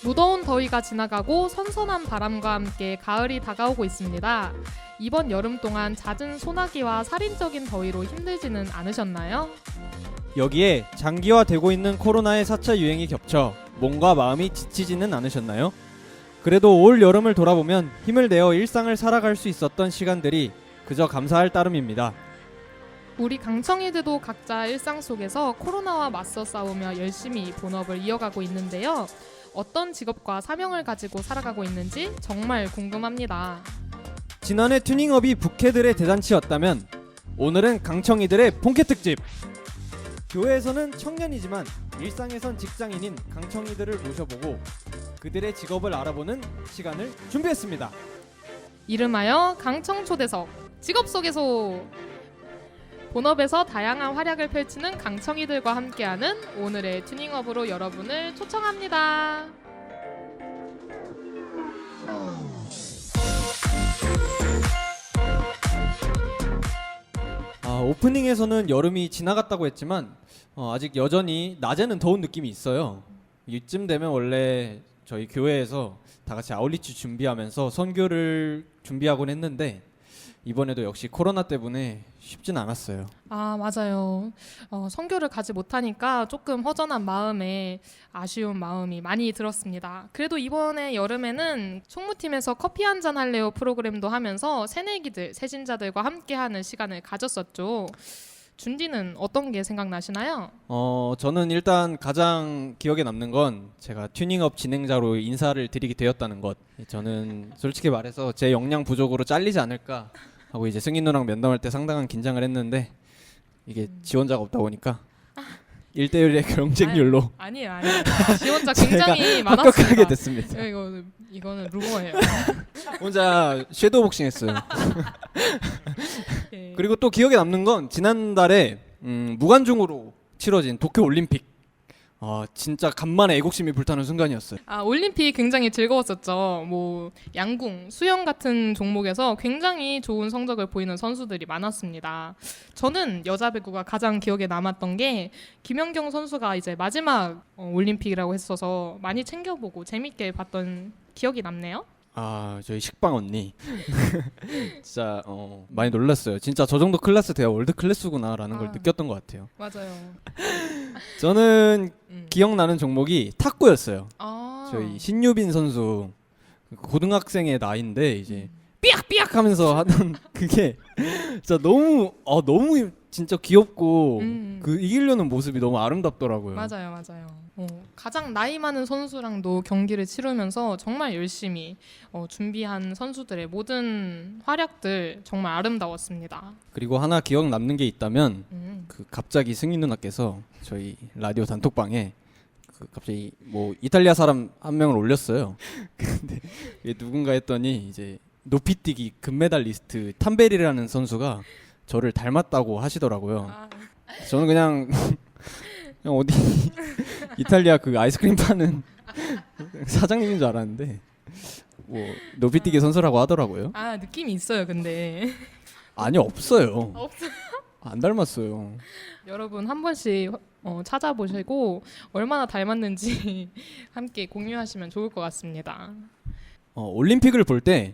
무더운 더위가 지나가고 선선한 바람과 함께 가을이 다가오고 있습니다. 이번 여름 동안 잦은 소나기와 살인적인 더위로 힘들지는 않으셨나요? 여기에 장기화되고 있는 코로나의 4차 유행이 겹쳐 몸과 마음이 지치지는 않으셨나요? 그래도 올 여름을 돌아보면 힘을 내어 일상을 살아갈 수 있었던 시간들이 그저 감사할 따름입니다. 우리 강청이들도 각자 일상 속에서 코로나와 맞서 싸우며 열심히 본업을 이어가고 있는데요. 어떤 직업과 사명을 가지고 살아가고 있는지 정말 궁금합니다. 지난해 튜닝업이 부캐들의 대잔치였다면 오늘은 강청이들의 본캐 특집! 교회에서는 청년이지만 일상에선 직장인인 강청이들을 모셔보고 그들의 직업을 알아보는 시간을 준비했습니다. 이름하여 강청초대석 직업소개소. 본업에서 다양한 활약을 펼치는 강청이들과 함께하는 오늘의 튜닝업으로 여러분을 초청합니다. 오프닝에서는 여름이 지나갔다고 했지만 아직 여전히 낮에는 더운 느낌이 있어요. 이쯤 되면 원래 저희 교회에서 다 같이 아울리치 준비하면서 선교를 준비하곤 했는데 이번에도 역시 코로나 때문에 쉽진 않았어요. 맞아요. 선교를 가지 못하니까 조금 허전한 마음에 아쉬운 마음이 많이 들었습니다. 그래도 이번에 여름에는 총무팀에서 커피 한잔 할래요 프로그램도 하면서 새내기들, 새신자들과 함께하는 시간을 가졌었죠. 준디는 어떤 게 생각나시나요? 저는 일단 가장 기억에 남는 건 제가 튜닝업 진행자로 인사를 드리게 되었다는 것. 저는 솔직히 말해서 제 역량 부족으로 잘리지 않을까 하고 이제 승인 누나랑 면담할 때 상당한 긴장을 했는데 이게 지원자가 없다 보니까 1대1의 경쟁률로 아니에요. 지원자 굉장히 많았습니다. 합격하게 됐습니다. 이거는 루머예요. 혼자 섀도우 복싱 했어요. 예. 그리고 또 기억에 남는 건 지난달에 무관중으로 치러진 도쿄 올림픽. 진짜 간만에 애국심이 불타는 순간이었어요. 올림픽 굉장히 즐거웠었죠. 양궁, 수영 같은 종목에서 굉장히 좋은 성적을 보이는 선수들이 많았습니다. 저는 여자 배구가 가장 기억에 남았던 게 김연경 선수가 이제 마지막 올림픽이라고 했어서 많이 챙겨보고 재밌게 봤던 기억이 남네요. 저희 식빵 언니 진짜 많이 놀랐어요. 진짜 저 정도 클래스 돼야 월드 클래스구나라는 걸 느꼈던 것 같아요. 맞아요. 저는 기억나는 종목이 탁구였어요. 저희 신유빈 선수 고등학생의 나이인데 이제 삐약삐약 하면서 하던 그게 진짜 너무 진짜 귀엽고 그 이기려는 모습이 너무 아름답더라고요. 맞아요. 가장 나이 많은 선수랑도 경기를 치르면서 정말 열심히 준비한 선수들의 모든 활약들 정말 아름다웠습니다. 그리고 하나 기억 남는 게 있다면 그 갑자기 승인 누나께서 저희 라디오 단톡방에 갑자기 이탈리아 사람 한 명을 올렸어요. 근데 이게 누군가 했더니 이제 높이뛰기 금메달리스트 탐베리라는 선수가 저를 닮았다고 하시더라고요. 저는 그냥 어디 이탈리아 그 아이스크림 파는 사장님인 줄 알았는데 높이뛰기 선수라고 하더라고요. 느낌이 있어요, 근데. 아니 없어요. 없어요? 안 닮았어요. 여러분 한 번씩 찾아보시고 얼마나 닮았는지 함께 공유하시면 좋을 것 같습니다. 올림픽을 볼 때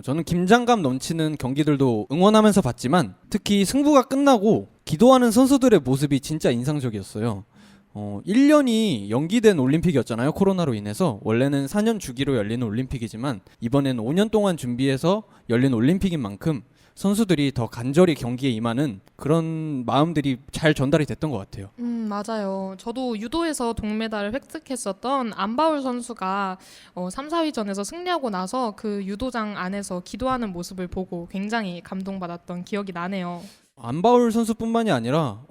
저는 긴장감 넘치는 경기들도 응원하면서 봤지만 특히 승부가 끝나고 기도하는 선수들의 모습이 진짜 인상적이었어요. 1년이 연기된 올림픽이었잖아요. 코로나로 인해서. 원래는 4년 주기로 열리는 올림픽이지만 이번에는 5년 동안 준비해서 열린 올림픽인 만큼 선수들이 더 간절히 경기에 임하는 그런 마음들이 잘 전달이 됐던 것 같아요. 맞아요. 저도 유도에서 동메달을 획득했었던 안바울 선수가 3, 4위전에서 승리하고 나서 그 유도장 안에서 기도하는 모습을 보고 굉장히 감동받았던 기억이 나네요. 안바울 선수뿐만이 아니라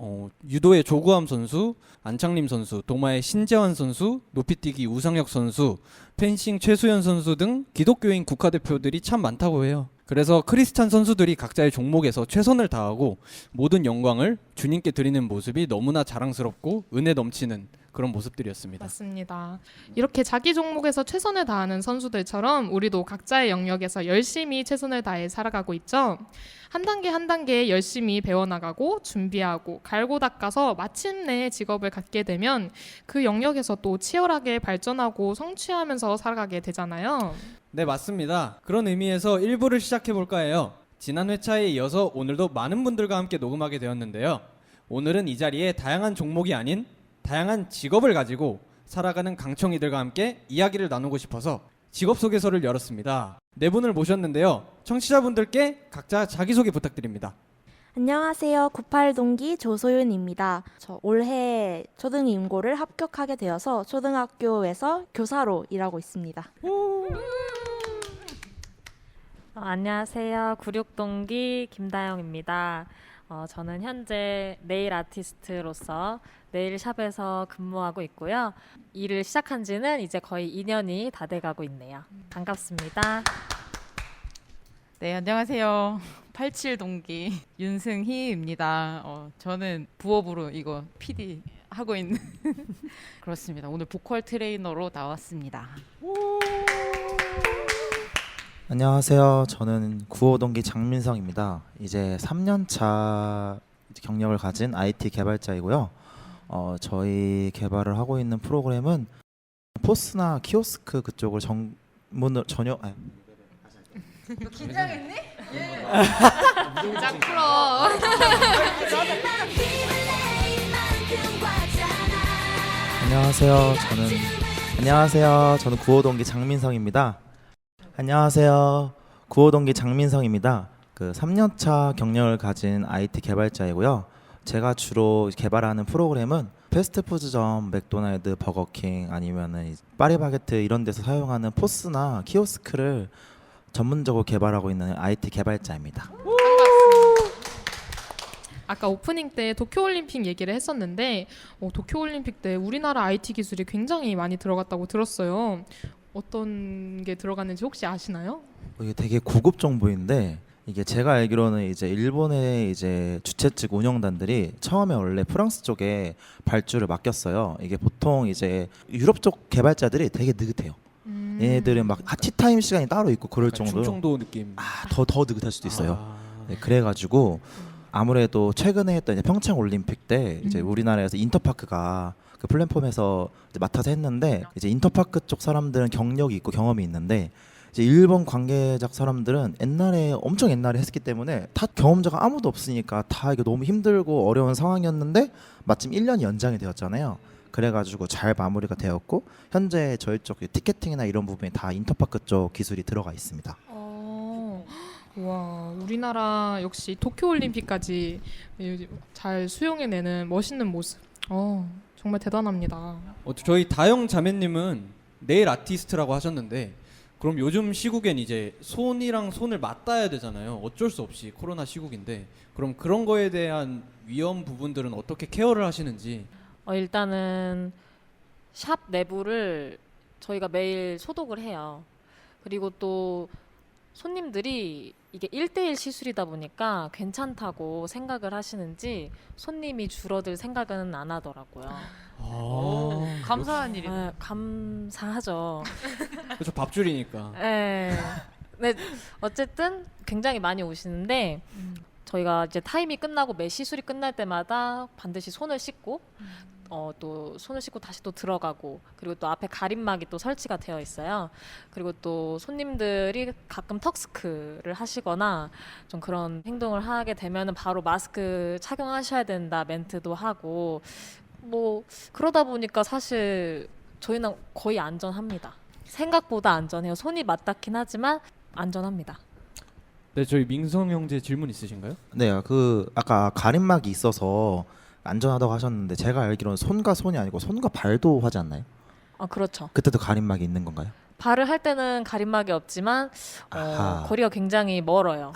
유도의 조구함 선수, 안창림 선수, 도마의 신재환 선수, 높이뛰기 우상혁 선수, 펜싱 최수연 선수 등 기독교인 국가대표들이 참 많다고 해요. 그래서 크리스찬 선수들이 각자의 종목에서 최선을 다하고 모든 영광을 주님께 드리는 모습이 너무나 자랑스럽고 은혜 넘치는 그런 모습들이었습니다. 맞습니다. 이렇게 자기 종목에서 최선을 다하는 선수들처럼 우리도 각자의 영역에서 열심히 최선을 다해 살아가고 있죠. 한 단계 한 단계 열심히 배워나가고 준비하고 갈고 닦아서 마침내 직업을 갖게 되면 그 영역에서 또 치열하게 발전하고 성취하면서 살아가게 되잖아요. 네, 맞습니다. 그런 의미에서 1부를 시작해 볼까 해요. 지난 회차에 이어서 오늘도 많은 분들과 함께 녹음하게 되었는데요. 오늘은 이 자리에 다양한 종목이 아닌 다양한 직업을 가지고 살아가는 강청이들과 함께 이야기를 나누고 싶어서 직업 소개서를 열었습니다. 네 분을 모셨는데요. 청취자분들께 각자 자기소개 부탁드립니다. 안녕하세요. 98동기 조소윤입니다. 저 올해 초등임고를 합격하게 되어서 초등학교에서 교사로 일하고 있습니다. 안녕하세요. 96동기 김다영입니다. 저는 현재 네일 아티스트로서 네일샵에서 근무하고 있고요. 일을 시작한 지는 이제 거의 2년이 다 돼가고 있네요. 반갑습니다. 네, 안녕하세요. 87동기 윤승희입니다. 저는 부업으로 이거 PD 하고 있는 그렇습니다. 오늘 보컬 트레이너로 나왔습니다. 안녕하세요. 저는 95동기 장민성입니다. 이제 3년차 경력을 가진 IT 개발자이고요. 저희 개발을 하고 있는 프로그램은 포스나 키오스크 그쪽을 전문으로 긴장했니? 짝 풀어. 안녕하세요. 저는 95동기 장민성입니다. 안녕하세요. 95동기 장민성입니다. 그 3년차 경력을 가진 IT 개발자이고요. 제가 주로 개발하는 프로그램은 패스트푸드점, 맥도날드, 버거킹 아니면은 파리바게트 이런 데서 사용하는 포스나 키오스크를 전문적으로 개발하고 있는 IT 개발자입니다. 아까 오프닝 때 도쿄올림픽 얘기를 했었는데 도쿄올림픽 때 우리나라 IT 기술이 굉장히 많이 들어갔다고 들었어요. 어떤 게 들어갔는지 혹시 아시나요? 이게 되게 고급 정보인데 이게 제가 알기로는 이제 일본의 이제 주최 측 운영단들이 처음에 원래 프랑스 쪽에 발주를 맡겼어요. 이게 보통 이제 유럽 쪽 개발자들이 되게 느긋해요. 얘네들은 막 티타임 시간이 따로 있고 그럴 정도로 충청도 느낌. 더 느긋할 수도 있어요. 네, 그래가지고 아무래도 최근에 했던 이제 평창 올림픽 때 이제 우리나라에서 인터파크가 그 플랫폼에서 이제 맡아서 했는데 이제 인터파크 쪽 사람들은 경력이 있고 경험이 있는데 이제 일본 관계자 사람들은 엄청 옛날에 했기 때문에 다 경험자가 아무도 없으니까 다 이게 너무 힘들고 어려운 상황이었는데 마침 1년이 연장이 되었잖아요. 그래가지고 잘 마무리가 되었고 현재 저희 쪽 티켓팅이나 이런 부분이 다 인터파크 쪽 기술이 들어가 있습니다. 와, 우리나라 역시 도쿄올림픽까지 잘 수용해내는 멋있는 모습. 정말 대단합니다. 저희 다영 자매님은 네일 아티스트라고 하셨는데 그럼 요즘 시국엔 이제 손이랑 손을 맞닿아야 되잖아요. 어쩔 수 없이 코로나 시국인데 그럼 그런 거에 대한 위험 부분들은 어떻게 케어를 하시는지. 일단은 샵 내부를 저희가 매일 소독을 해요. 그리고 또 손님들이 이게 1대1 시술이다 보니까 괜찮다고 생각을 하시는지 손님이 줄어들 생각은 안 하더라고요. 감사한 일이네. 감사하죠. 그렇죠, 밥줄이니까. 네. 네, 어쨌든 굉장히 많이 오시는데 저희가 이제 타임이 끝나고 매 시술이 끝날 때마다 반드시 손을 씻고 또 손을 씻고 다시 또 들어가고 그리고 또 앞에 가림막이 또 설치가 되어 있어요. 그리고 또 손님들이 가끔 턱스크를 하시거나 좀 그런 행동을 하게 되면은 바로 마스크 착용하셔야 된다 멘트도 하고 뭐 그러다 보니까 사실 저희는 거의 안전합니다. 생각보다 안전해요. 손이 맞닿긴 하지만 안전합니다. 네, 저희 민성 형제 질문 있으신가요? 네, 그 아까 가림막이 있어서 안전하다고 하셨는데 제가 알기로는 손과 손이 아니고 손과 발도 하지 않나요? 그렇죠. 그때도 가림막이 있는 건가요? 발을 할 때는 가림막이 없지만 거리가 굉장히 멀어요.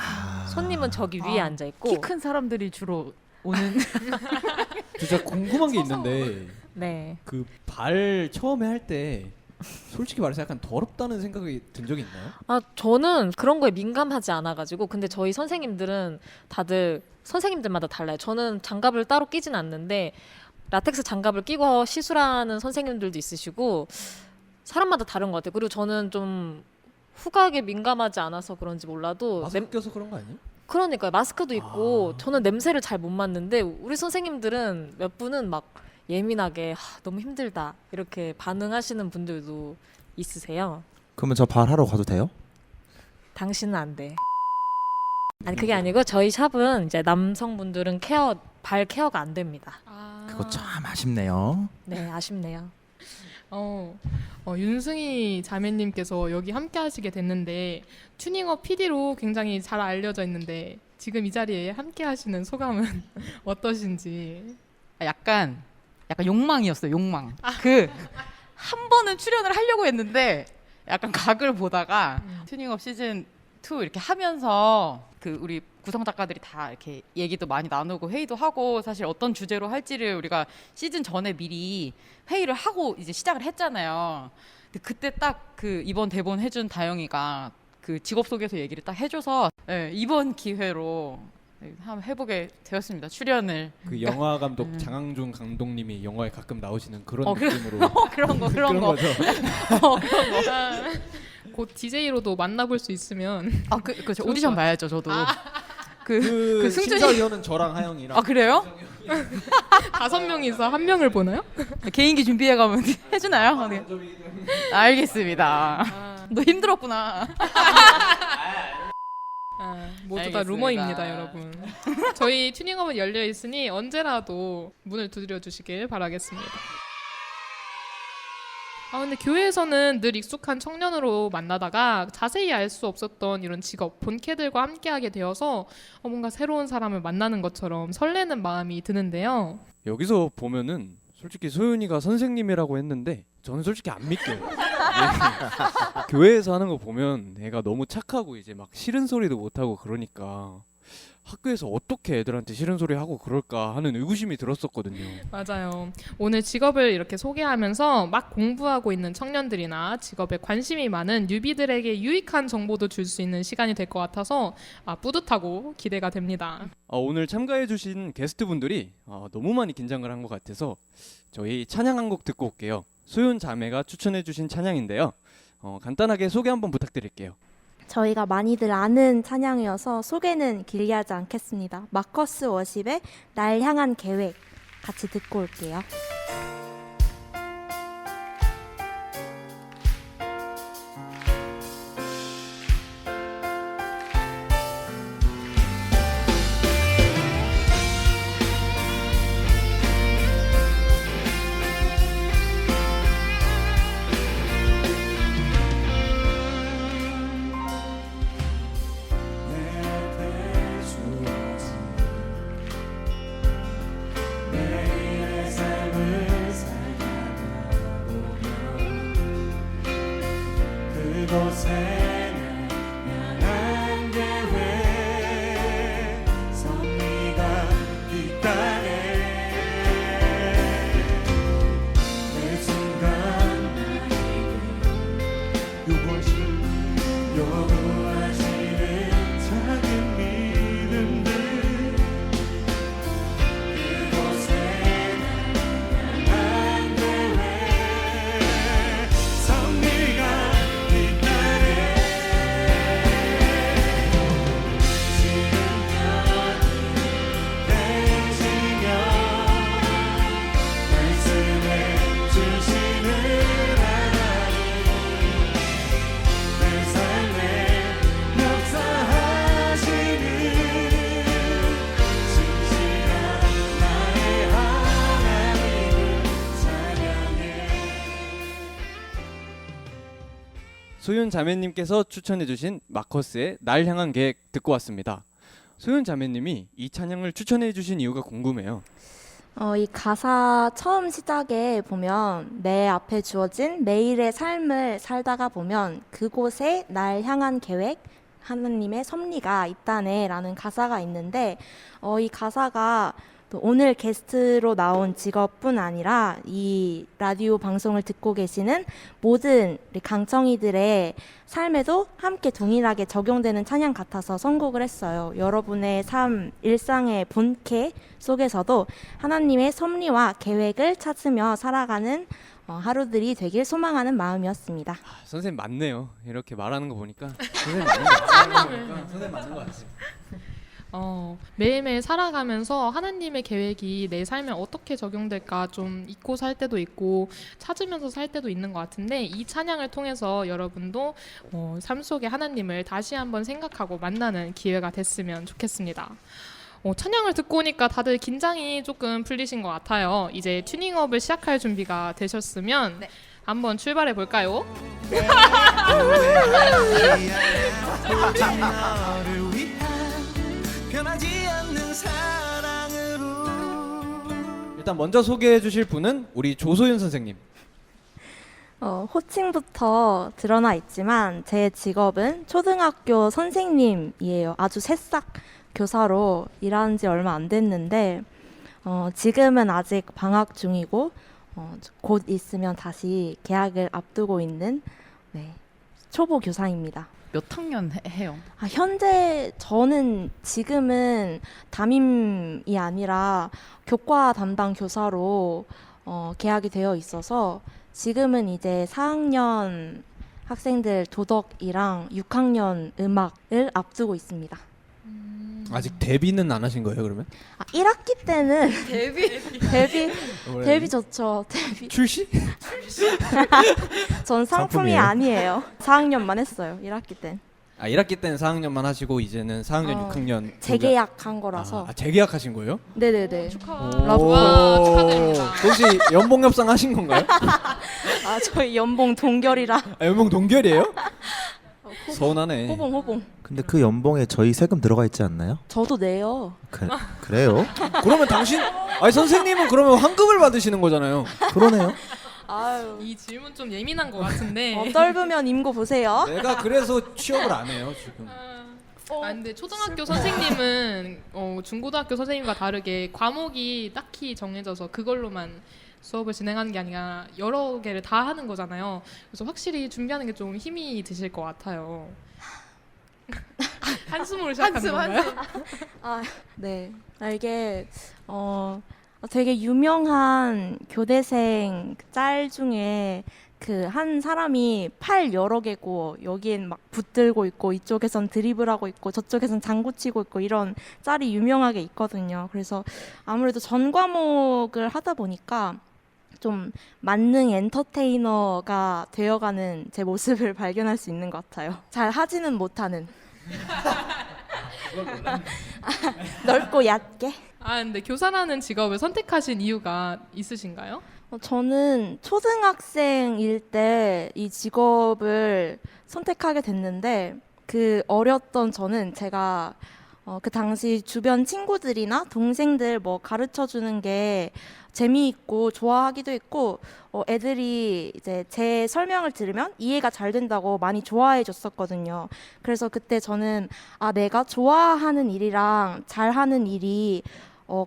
손님은 저기 위에 앉아 있고 키 큰 사람들이 주로 오는 진짜 궁금한 게 있는데 네. 그 발 처음에 할 때 솔직히 말해서 약간 더럽다는 생각이 든 적이 있나요? 아, 저는 그런 거에 민감하지 않아가지고. 근데 저희 선생님들은 다들 선생님들마다 달라요. 저는 장갑을 따로 끼진 않는데 라텍스 장갑을 끼고 시술하는 선생님들도 있으시고 사람마다 다른 것 같아요. 그리고 저는 좀 후각에 민감하지 않아서 그런지 몰라도 마스크 껴서 그런 거 아니에요? 그러니까요. 마스크도 있고 저는 냄새를 잘 못 맡는데 우리 선생님들은 몇 분은 막 예민하게 너무 힘들다 이렇게 반응하시는 분들도 있으세요. 그러면 저 발하러 가도 돼요? 당신은 안 돼. 아니 그게 아니고 저희 샵은 이제 남성분들은 발 케어가 안 됩니다. 그거 참 아쉽네요. 네, 아쉽네요. 윤승희 자매님께서 여기 함께 하시게 됐는데 튜닝업 PD로 굉장히 잘 알려져 있는데 지금 이 자리에 함께 하시는 소감은 어떠신지. 약간 욕망이었어요. 욕망. 그 한 번은 출연을 하려고 했는데 약간 각을 보다가 튜닝업 시즌 2 이렇게 하면서 그 우리 구성 작가들이 다 이렇게 얘기도 많이 나누고 회의도 하고 사실 어떤 주제로 할지를 우리가 시즌 전에 미리 회의를 하고 이제 시작을 했잖아요. 근데 그때 딱 그 이번 대본 해준 다영이가 그 직업 소개서 얘기를 딱 해줘서 이번 기회로 한번 해보게 되었습니다. 출연을. 그 영화 감독 장항준 감독님이 영화에 가끔 나오시는 그런 그런- 느낌으로 그런 거. 그런 거죠. 곧 DJ로도 만나볼 수 있으면 그렇죠. 오디션 봐야죠, 저도. 그 승준이- 심사위원은 저랑 하영이랑. 그래요? 5명이서 1명을 보나요? 개인기 준비해 가면 해주나요? 네. 알겠습니다. 너 힘들었구나. 모두 다 알겠습니다. 루머입니다, 여러분. 저희 튜닝업은 열려 있으니 언제라도 문을 두드려 주시길 바라겠습니다. 근데 교회에서는 늘 익숙한 청년으로 만나다가 자세히 알 수 없었던 이런 직업, 본캐들과 함께하게 되어서 뭔가 새로운 사람을 만나는 것처럼 설레는 마음이 드는데요. 여기서 보면은 솔직히 소윤이가 선생님이라고 했는데 저는 솔직히 안 믿겨요. 교회에서 하는 거 보면 애가 너무 착하고 이제 막 싫은 소리도 못 하고 그러니까 학교에서 어떻게 애들한테 싫은 소리 하고 그럴까 하는 의구심이 들었었거든요. 맞아요. 오늘 직업을 이렇게 소개하면서 막 공부하고 있는 청년들이나 직업에 관심이 많은 뉴비들에게 유익한 정보도 줄 수 있는 시간이 될 것 같아서 뿌듯하고 기대가 됩니다. 오늘 참가해주신 게스트분들이 너무 많이 긴장을 한 것 같아서 저희 찬양 한 곡 듣고 올게요. 소윤 자매가 추천해주신 찬양인데요. 간단하게 소개 한번 부탁드릴게요. 저희가 많이들 아는 찬양이어서 소개는 길게 하지 않겠습니다. 마커스 워십의 날 향한 계획 같이 듣고 올게요. 소윤 자매님께서 추천해주신 마커스의 날 향한 계획 듣고 왔습니다. 소윤 자매님이 이 찬양을 추천해주신 이유가 궁금해요. 이 가사 처음 시작에 보면 내 앞에 주어진 매일의 삶을 살다가 보면 그곳에 날 향한 계획, 하나님의 섭리가 있다네 라는 가사가 있는데 이 가사가 또 오늘 게스트로 나온 직업뿐 아니라 이 라디오 방송을 듣고 계시는 모든 우리 강청이들의 삶에도 함께 동일하게 적용되는 찬양 같아서 선곡을 했어요. 여러분의 삶, 일상의 본캐 속에서도 하나님의 섭리와 계획을 찾으며 살아가는 하루들이 되길 소망하는 마음이었습니다. 선생님 맞네요. 이렇게 말하는 거 보니까 선생님 맞는 거 같아요. 선생님 맞는 거 같아요. 매일매일 살아가면서 하나님의 계획이 내 삶에 어떻게 적용될까 좀 잊고 살 때도 있고 찾으면서 살 때도 있는 것 같은데 이 찬양을 통해서 여러분도 삶 속에 하나님을 다시 한번 생각하고 만나는 기회가 됐으면 좋겠습니다. 찬양을 듣고 오니까 다들 긴장이 조금 풀리신 것 같아요. 이제 튜닝업을 시작할 준비가 되셨으면 한번 출발해 볼까요? 일단 먼저 소개해 주실 분은 우리 조소윤 선생님. 호칭부터 드러나 있지만 제 직업은 초등학교 선생님이에요. 아주 새싹 교사로 일한 지 얼마 안 됐는데 지금은 아직 방학 중이고 곧 있으면 다시 개학을 앞두고 있는 초보 교사입니다. 몇 학년 해요? 현재 저는 지금은 담임이 아니라 교과 담당 교사로 개학이 되어 있어서 지금은 이제 4학년 학생들 도덕이랑 6학년 음악을 앞두고 있습니다. 아직 데뷔는 안 하신 거예요, 그러면? 1학기 때는 데뷔 좋죠. 데뷔. 출시? 전 상품이 상품이에요? 아니에요. 4학년만 했어요. 1학기 땐. 1학기 때는 4학년만 하시고 이제는 4학년, 6학년 재계약한 거라서. 재계약하신 거예요? 네네네. 와, 축하드립니다. 혹시 연봉 협상 하신 건가요? 저희 연봉 동결이라. 연봉 동결이에요? 서운하네. 호봉. 근데 그 연봉에 저희 세금 들어가 있지 않나요? 저도 내요. 그래요? 그러면 선생님은 그러면 환급을 받으시는 거잖아요. 그러네요. 아유. 이 질문 좀 예민한 것 같은데. 넓으면 임고 보세요. 내가 그래서 취업을 안 해요, 지금. 근데 초등학교 선생님은 중고등학교 선생님과 다르게 과목이 딱히 정해져서 그걸로만 수업을 진행하는 게 아니라 여러 개를 다 하는 거잖아요. 그래서 확실히 준비하는 게 좀 힘이 드실 것 같아요. 한숨으로 시작하는 건가요? 네. 이게 되게 유명한 교대생 짤 중에 그 한 사람이 팔 여러 개고 여기엔 막 붙들고 있고 이쪽에선 드리블하고 있고 저쪽에선 장구 치고 있고 이런 짤이 유명하게 있거든요. 그래서 아무래도 전 과목을 하다 보니까 좀 만능 엔터테이너가 되어가는 제 모습을 발견할 수 있는 것 같아요. 잘 하지는 못하는. 넓고 얕게. 근데 교사라는 직업을 선택하신 이유가 있으신가요? 저는 초등학생일 때 이 직업을 선택하게 됐는데 그 어렸던 저는 제가 그 당시 주변 친구들이나 동생들 뭐 가르쳐 주는 게 재미있고 좋아하기도 했고 애들이 이제 제 설명을 들으면 이해가 잘 된다고 많이 좋아해 줬었거든요. 그래서 그때 저는 내가 좋아하는 일이랑 잘하는 일이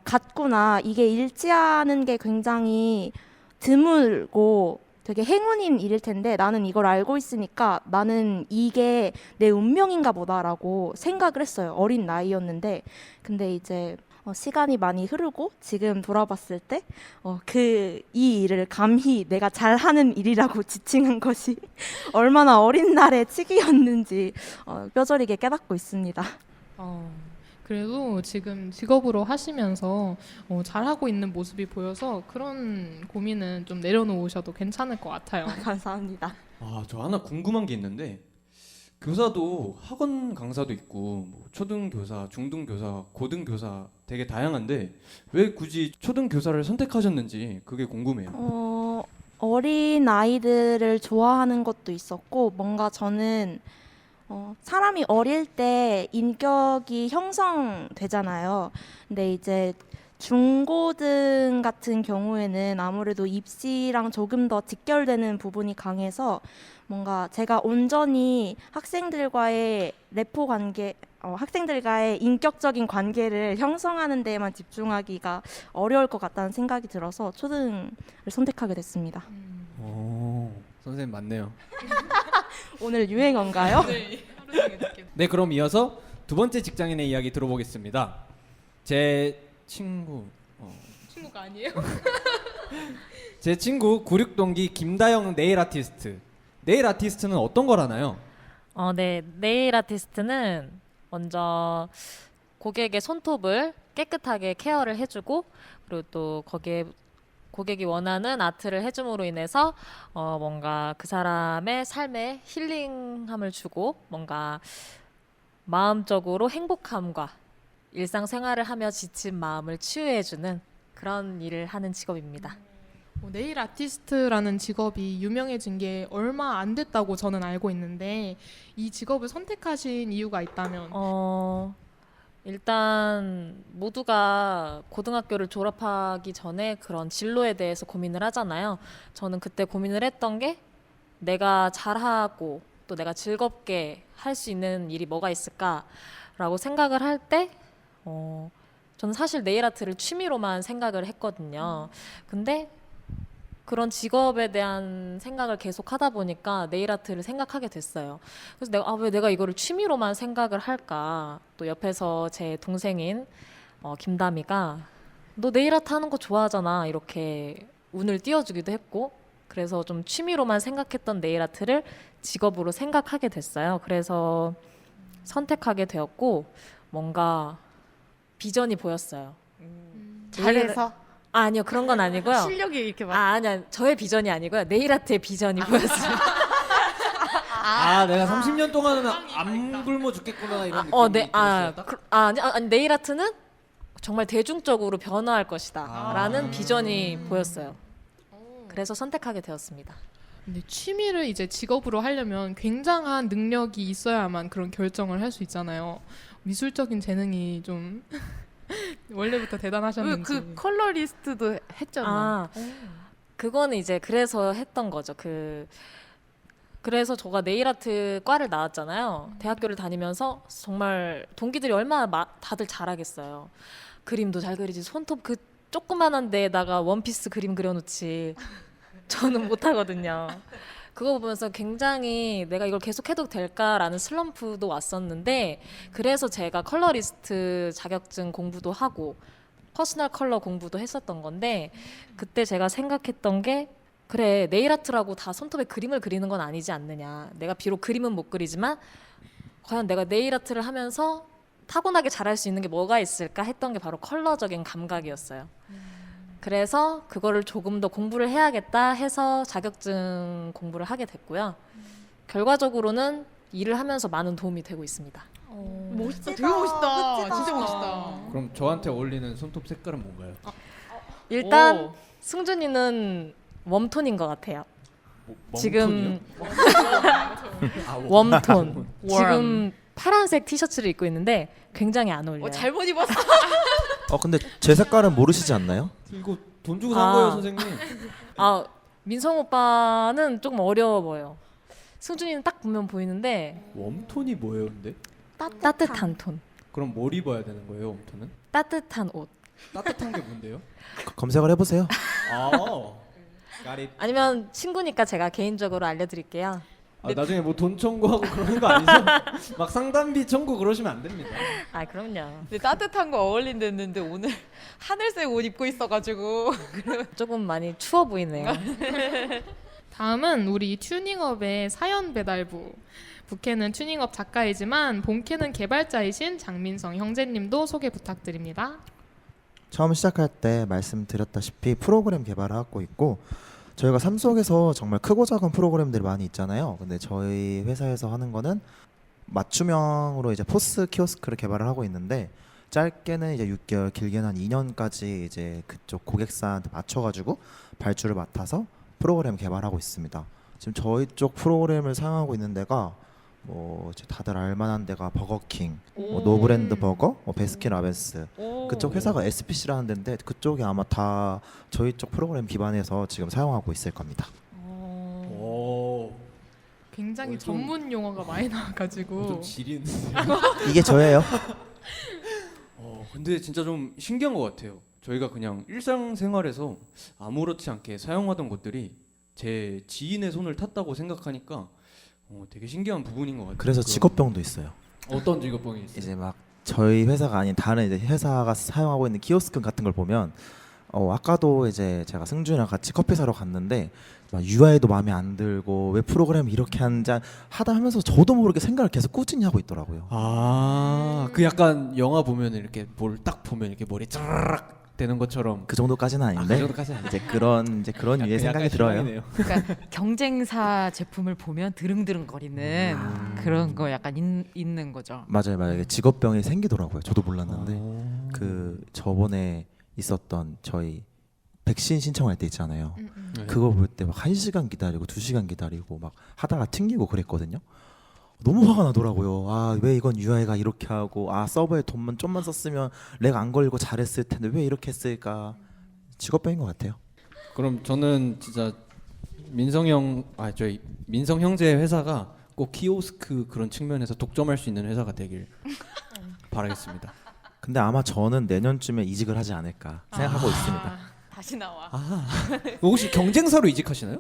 같구나. 이게 일치하는 게 굉장히 드물고 되게 행운인 일일 텐데 나는 이걸 알고 있으니까 나는 이게 내 운명인가 보다라고 생각을 했어요. 어린 나이였는데. 근데 이제 시간이 많이 흐르고 지금 돌아봤을 때 이 일을 감히 내가 잘하는 일이라고 지칭한 것이 얼마나 어린 날의 치기였는지 뼈저리게 깨닫고 있습니다. 그래도 지금 직업으로 하시면서 잘하고 있는 모습이 보여서 그런 고민은 좀 내려놓으셔도 괜찮을 것 같아요. 감사합니다. 저 하나 궁금한 게 있는데 교사도 학원 강사도 있고 뭐 초등교사, 중등교사, 고등교사 되게 다양한데 왜 굳이 초등교사를 선택하셨는지 그게 궁금해요. 어린 아이들을 좋아하는 것도 있었고 뭔가 저는 사람이 어릴 때 인격이 형성되잖아요. 근데 이제 중고등 같은 경우에는 아무래도 입시랑 조금 더 직결되는 부분이 강해서 뭔가 제가 온전히 학생들과의 레포 관계, 학생들과의 인격적인 관계를 형성하는 데에만 집중하기가 어려울 것 같다는 생각이 들어서 초등을 선택하게 됐습니다. 오, 선생님 맞네요. 오늘 유행어인가요? 네, 그럼 이어서 두 번째 직장인의 이야기 들어보겠습니다. 제 친구가 아니에요? 제 친구 96동기 김다영 네일 아티스트. 네일 아티스트는 어떤 걸 하나요? 네, 네일 아티스트는 먼저 고객의 손톱을 깨끗하게 케어를 해주고 그리고 또 거기에 고객이 원하는 아트를 해줌으로 인해서 뭔가 그 사람의 삶에 힐링함을 주고 뭔가 마음적으로 행복함과 일상생활을 하며 지친 마음을 치유해주는 그런 일을 하는 직업입니다. 네일 아티스트라는 직업이 유명해진 게 얼마 안 됐다고 저는 알고 있는데 이 직업을 선택하신 이유가 있다면? 일단 모두가 고등학교를 졸업하기 전에 그런 진로에 대해서 고민을 하잖아요. 저는 그때 고민을 했던 게 내가 잘하고 또 내가 즐겁게 할 수 있는 일이 뭐가 있을까라고 생각을 할 때 저는 사실 네일 아트를 취미로만 생각을 했거든요. 근데 그런 직업에 대한 생각을 계속 하다 보니까 네일 아트를 생각하게 됐어요. 그래서 왜 내가 이거를 취미로만 생각을 할까? 또 옆에서 제 동생인 김다미가 너 네일 아트 하는 거 좋아하잖아. 이렇게 운을 띄워주기도 했고 그래서 좀 취미로만 생각했던 네일 아트를 직업으로 생각하게 됐어요. 그래서 선택하게 되었고 뭔가 비전이 보였어요. 잘해서 아니요, 그런 건 아니고요. 실력이 이렇게 막 아니야, 저의 비전이 아니고요. 네일 아트의 비전이 보였어요. 내가 30년 동안은 안 굶어 죽겠구나 이런 느낌이 네, 들었어요. 아니, 네일 아트는 정말 대중적으로 변화할 것이다라는 비전이 보였어요. 그래서 선택하게 되었습니다. 근데 취미를 이제 직업으로 하려면 굉장한 능력이 있어야만 그런 결정을 할 수 있잖아요. 미술적인 재능이 좀 원래부터 대단하셨는지. 그 컬러리스트도 했잖아. 그거는 이제 그래서 했던 거죠. 그래서 제가 네일 아트 과를 나왔잖아요. 대학교를 다니면서 정말 동기들이 얼마나 다들 잘하겠어요. 그림도 잘 그리지. 손톱 그 조그만한 데에다가 원피스 그림 그려놓지. 저는 못하거든요. 그거 보면서 굉장히 내가 이걸 계속 해도 될까라는 슬럼프도 왔었는데 그래서 제가 컬러리스트 자격증 공부도 하고 퍼스널 컬러 공부도 했었던 건데 그때 제가 생각했던 게 그래 네일 아트라고 다 손톱에 그림을 그리는 건 아니지 않느냐. 내가 비록 그림은 못 그리지만 과연 내가 네일 아트를 하면서 타고나게 잘할 수 있는 게 뭐가 있을까 했던 게 바로 컬러적인 감각이었어요. 그래서 그거를 조금 더 공부를 해야겠다 해서 자격증 공부를 하게 됐고요. 결과적으로는 일을 하면서 많은 도움이 되고 있습니다. 멋있다. 되게 멋있다. 멋지다. 진짜 멋있다. 그럼 저한테 어울리는 손톱 색깔은 뭔가요? 일단 승준이는 웜톤인 것 같아요. 지금 웜톤. 지금 파란색 티셔츠를 입고 있는데 굉장히 안 어울려요. 잘못 입었어. 근데 제 색깔은 모르시지 않나요? 이거 돈 주고 산 거예요, 선생님. 민성 오빠는 조금 어려워 보여. 승준이는 딱 보면 보이는데 웜톤이 뭐예요, 근데? 따뜻한 톤. 그럼 뭘 입어야 되는 거예요, 웜톤은? 따뜻한 옷. 따뜻한 게 뭔데요? 검색을 해보세요. got it. 아니면 친구니까 제가 개인적으로 알려드릴게요. 나중에 뭐 돈 청구하고 그러는 거 아니죠? 막 상담비 청구 그러시면 안 됩니다. 그럼요. 근데 따뜻한 거 어울린댔는데 오늘 하늘색 옷 입고 있어가지고 조금 많이 추워 보이네요. 다음은 우리 튜닝업의 사연 배달부. 부캐는 튜닝업 작가이지만 본캐는 개발자이신 장민성 형제님도 소개 부탁드립니다. 처음 시작할 때 말씀드렸다시피 프로그램 개발을 하고 있고 저희가 삶 속에서 정말 크고 작은 프로그램들이 많이 있잖아요. 근데 저희 회사에서 하는 거는 맞춤형으로 이제 포스 키오스크를 개발을 하고 있는데 짧게는 이제 6개월, 길게는 한 2년까지 이제 그쪽 고객사한테 맞춰가지고 발주를 맡아서 프로그램 개발하고 있습니다. 지금 저희 쪽 프로그램을 사용하고 있는 데가 뭐 이제 다들 알만한 데가 버거킹, 노브랜드 버거, 베스킨라빈스 그쪽 회사가 SPC라는 데인데 그쪽이 아마 다 저희 쪽 프로그램 기반에서 지금 사용하고 있을 겁니다. 오. 굉장히 좀- 전문 용어가 많이 나와가지고 좀 지리는. 이게 저예요. 근데 진짜 좀 신기한 것 같아요. 저희가 그냥 일상생활에서 아무렇지 않게 사용하던 것들이 제 지인의 손을 탔다고 생각하니까 되게 신기한 부분인 것 같아요. 그래서 직업병도 있어요. 어떤 직업병이 있어요? 이제 막 저희 회사가 아닌 다른 이제 회사가 사용하고 있는 키오스크 같은 걸 보면 아까도 이제 제가 승준이랑 같이 커피 사러 갔는데 막 UI도 마음에 안 들고 왜 프로그램 이렇게 하는지 하다 하면서 저도 모르게 생각을 계속 꾸준히 하고 있더라고요. 그 약간 영화 보면 이렇게 뭘 딱 보면 이렇게 머리 짜르륵 되는 것처럼. 그 정도까지는 아닌데 그 정도까지는 아니에요. 이제 그런 유의 생각이 들어요. 그러니까 경쟁사 제품을 보면 드릉드릉거리는 그런 거 약간 있는 거죠. 맞아요. 직업병이 생기더라고요. 저도 몰랐는데 그 저번에 있었던 저희 백신 신청할 때 있잖아요. 네. 그거 볼 때 막 1시간 기다리고 2시간 기다리고 막 하다가 튕기고 그랬거든요. 너무 화가 나더라고요. 아, 왜 이건 UI가 이렇게 하고 서버에 돈만 좀만 썼으면 렉 안 걸리고 잘했을 텐데 왜 이렇게 했을까. 직업병인 것 같아요. 그럼 저는 진짜 저희 민성 형제 회사가 꼭 키오스크 그런 측면에서 독점할 수 있는 회사가 되길 바라겠습니다. 근데 아마 저는 내년쯤에 이직을 하지 않을까 생각하고 있습니다. 다시 나와. 혹시 경쟁사로 이직하시나요?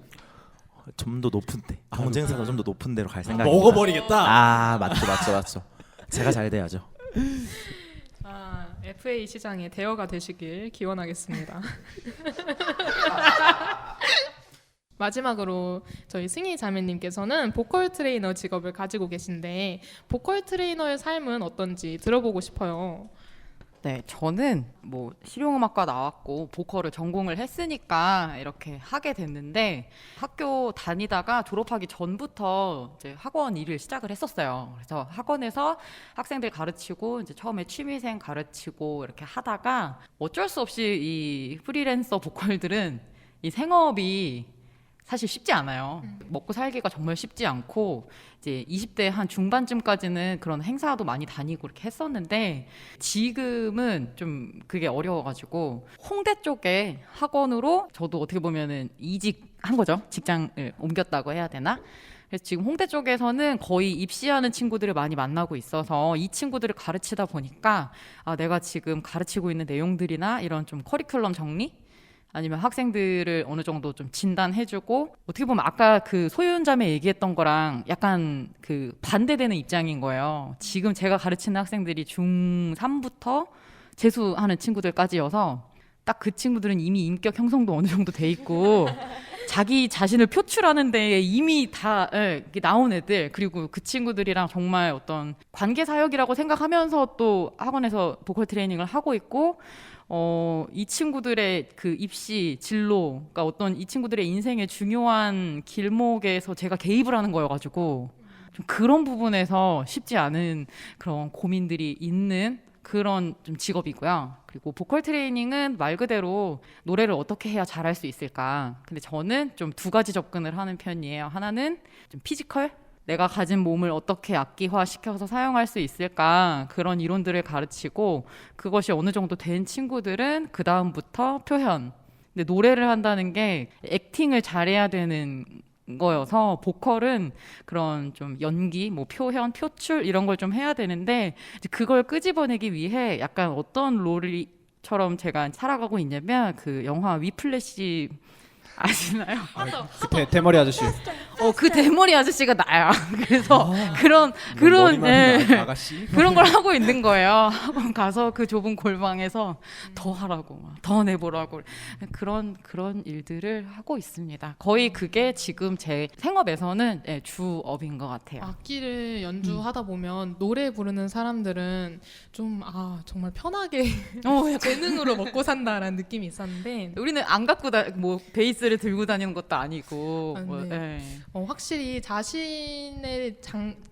좀 더 높은 데, 경쟁사가 좀 더 높은 데로 갈 생각입니다. 먹어버리겠다. 맞죠. 제가 잘 돼야죠. FA 시장의 대어가 되시길 기원하겠습니다. 마지막으로 저희 승희 자매님께서는 보컬 트레이너 직업을 가지고 계신데 보컬 트레이너의 삶은 어떤지 들어보고 싶어요. 네, 저는 뭐 실용음악과 나왔고 보컬을 전공을 했으니까 이렇게 하게 됐는데 학교 다니다가 졸업하기 전부터 이제 학원 일을 시작을 했었어요. 그래서 학원에서 학생들 가르치고 이제 처음에 취미생 가르치고 이렇게 하다가 어쩔 수 없이 이 프리랜서 보컬들은 이 생업이 사실 쉽지 않아요. 먹고 살기가 정말 쉽지 않고 이제 20대 한 중반쯤까지는 그런 행사도 많이 다니고 이렇게 했었는데 지금은 좀 그게 어려워가지고 홍대 쪽에 학원으로 저도 어떻게 보면은 이직한 거죠. 직장을 옮겼다고 해야 되나? 그래서 지금 홍대 쪽에서는 거의 입시하는 친구들을 많이 만나고 있어서 이 친구들을 가르치다 보니까 내가 지금 가르치고 있는 내용들이나 이런 좀 커리큘럼 정리 아니면 학생들을 어느 정도 좀 진단해주고 어떻게 보면 아까 그 소윤자매 얘기했던 거랑 약간 그 반대되는 입장인 거예요. 지금 제가 가르치는 학생들이 중3부터 재수하는 친구들까지여서 딱 그 친구들은 이미 인격 형성도 어느 정도 돼 있고 자기 자신을 표출하는 데에 이미 다 이렇게 나온 애들 그리고 그 친구들이랑 정말 어떤 관계 사역이라고 생각하면서 또 학원에서 보컬 트레이닝을 하고 있고 이 친구들의 그 입시 진로가 어떤 이 친구들의 인생의 중요한 길목에서 제가 개입을 하는 거여가지고 좀 그런 부분에서 쉽지 않은 그런 고민들이 있는 그런 좀 직업이고요. 그리고 보컬 트레이닝은 말 그대로 노래를 어떻게 해야 잘할 수 있을까. 근데 저는 좀 두 가지 접근을 하는 편이에요. 하나는 좀 피지컬, 내가 가진 몸을 어떻게 악기화시켜서 사용할 수 있을까 그런 이론들을 가르치고 그것이 어느 정도 된 친구들은 그 다음부터 표현. 근데 노래를 한다는 게 액팅을 잘해야 되는 거여서 보컬은 그런 좀 연기, 뭐 표현, 표출 이런 걸 좀 해야 되는데 이제 그걸 끄집어내기 위해 약간 어떤 롤처럼 제가 살아가고 있냐면 그 영화 위플래시 아시나요? 대머리 아저씨. 그 대머리 아저씨가 나야. 그래서 그런 아가씨. 그런 걸 하고 있는 거예요. 학원 가서 그 좁은 골방에서 더 하라고, 더 내보라고 그런 일들을 하고 있습니다. 거의 그게 지금 제 생업에서는 주업인 것 같아요. 악기를 연주하다 보면 노래 부르는 사람들은 좀 정말 편하게 재능으로 먹고 산다라는 느낌이 있었는데 우리는 안 갖고 뭐 베이스를 들고 다니는 것도 아니고 네. 확실히 자신의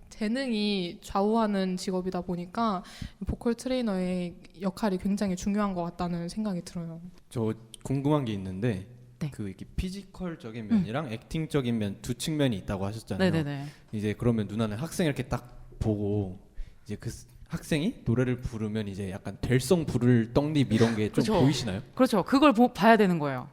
재능이 좌우하는 직업이다 보니까 보컬 트레이너의 역할이 굉장히 중요한 것 같다는 생각이 들어요. 저 궁금한 게 있는데 네. 그 이렇게 피지컬적인 면이랑 액팅적인 면 두 측면이 있다고 하셨잖아요. 네네네. 이제 그러면 누나는 학생 이렇게 딱 보고 이제 그 학생이 노래를 부르면 이제 약간 될성 부를 떡잎 이런 게 좀 그쵸. 보이시나요? 그렇죠. 그걸 봐야 되는 거예요.